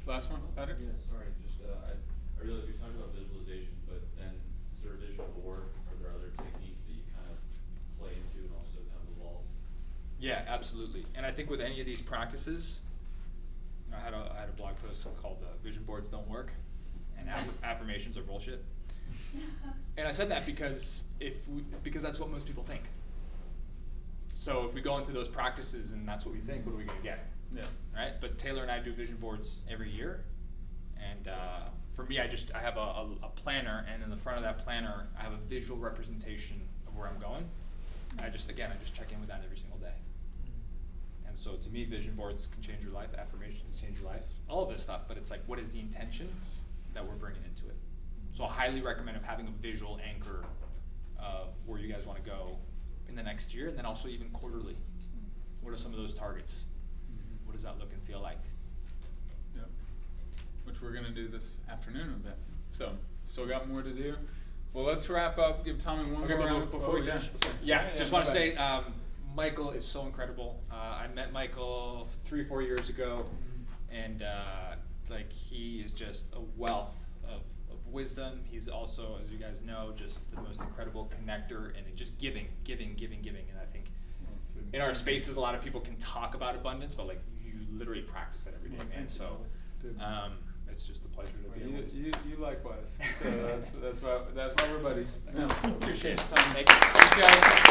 Last one, Patrick? Yeah, sorry, just, I realize you're talking about visualization, but then is there a vision board? Are there other techniques that you kind of play into and also kind of evolve? Yeah, absolutely. And I think with any of these practices, I had a blog post called "Vision Boards Don't Work," and affirmations are bullshit. And I said that because that's what most people think. So if we go into those practices and that's what we think, what are we going to get? Yeah. Right. But Taylor and I do vision boards every year, and for me, I have a planner, and in the front of that planner, I have a visual representation of where I'm going. And I just check in with that every single day. And so to me, vision boards can change your life, affirmations can change your life, all of this stuff. But it's like, what is the intention that we're bringing into it? So I highly recommend having a visual anchor of where you guys want to go in the next year, and then also even quarterly. What are some of those targets? What does that look and feel like? Yep. Which we're gonna do this afternoon a bit. So still got more to do. Well, let's wrap up. Give Tommy one more round. Before we finish. Just want to say, Michael is so incredible. I met Michael 3-4 years ago, and like he is just a wealth of wisdom. He's also, as you guys know, just the most incredible connector, and just giving. And I think in our spaces, a lot of people can talk about abundance, but like you literally practice it every day, man. So it's just a pleasure to be able to. You likewise. So that's why we're buddies. No. Appreciate it. Thanks, guys.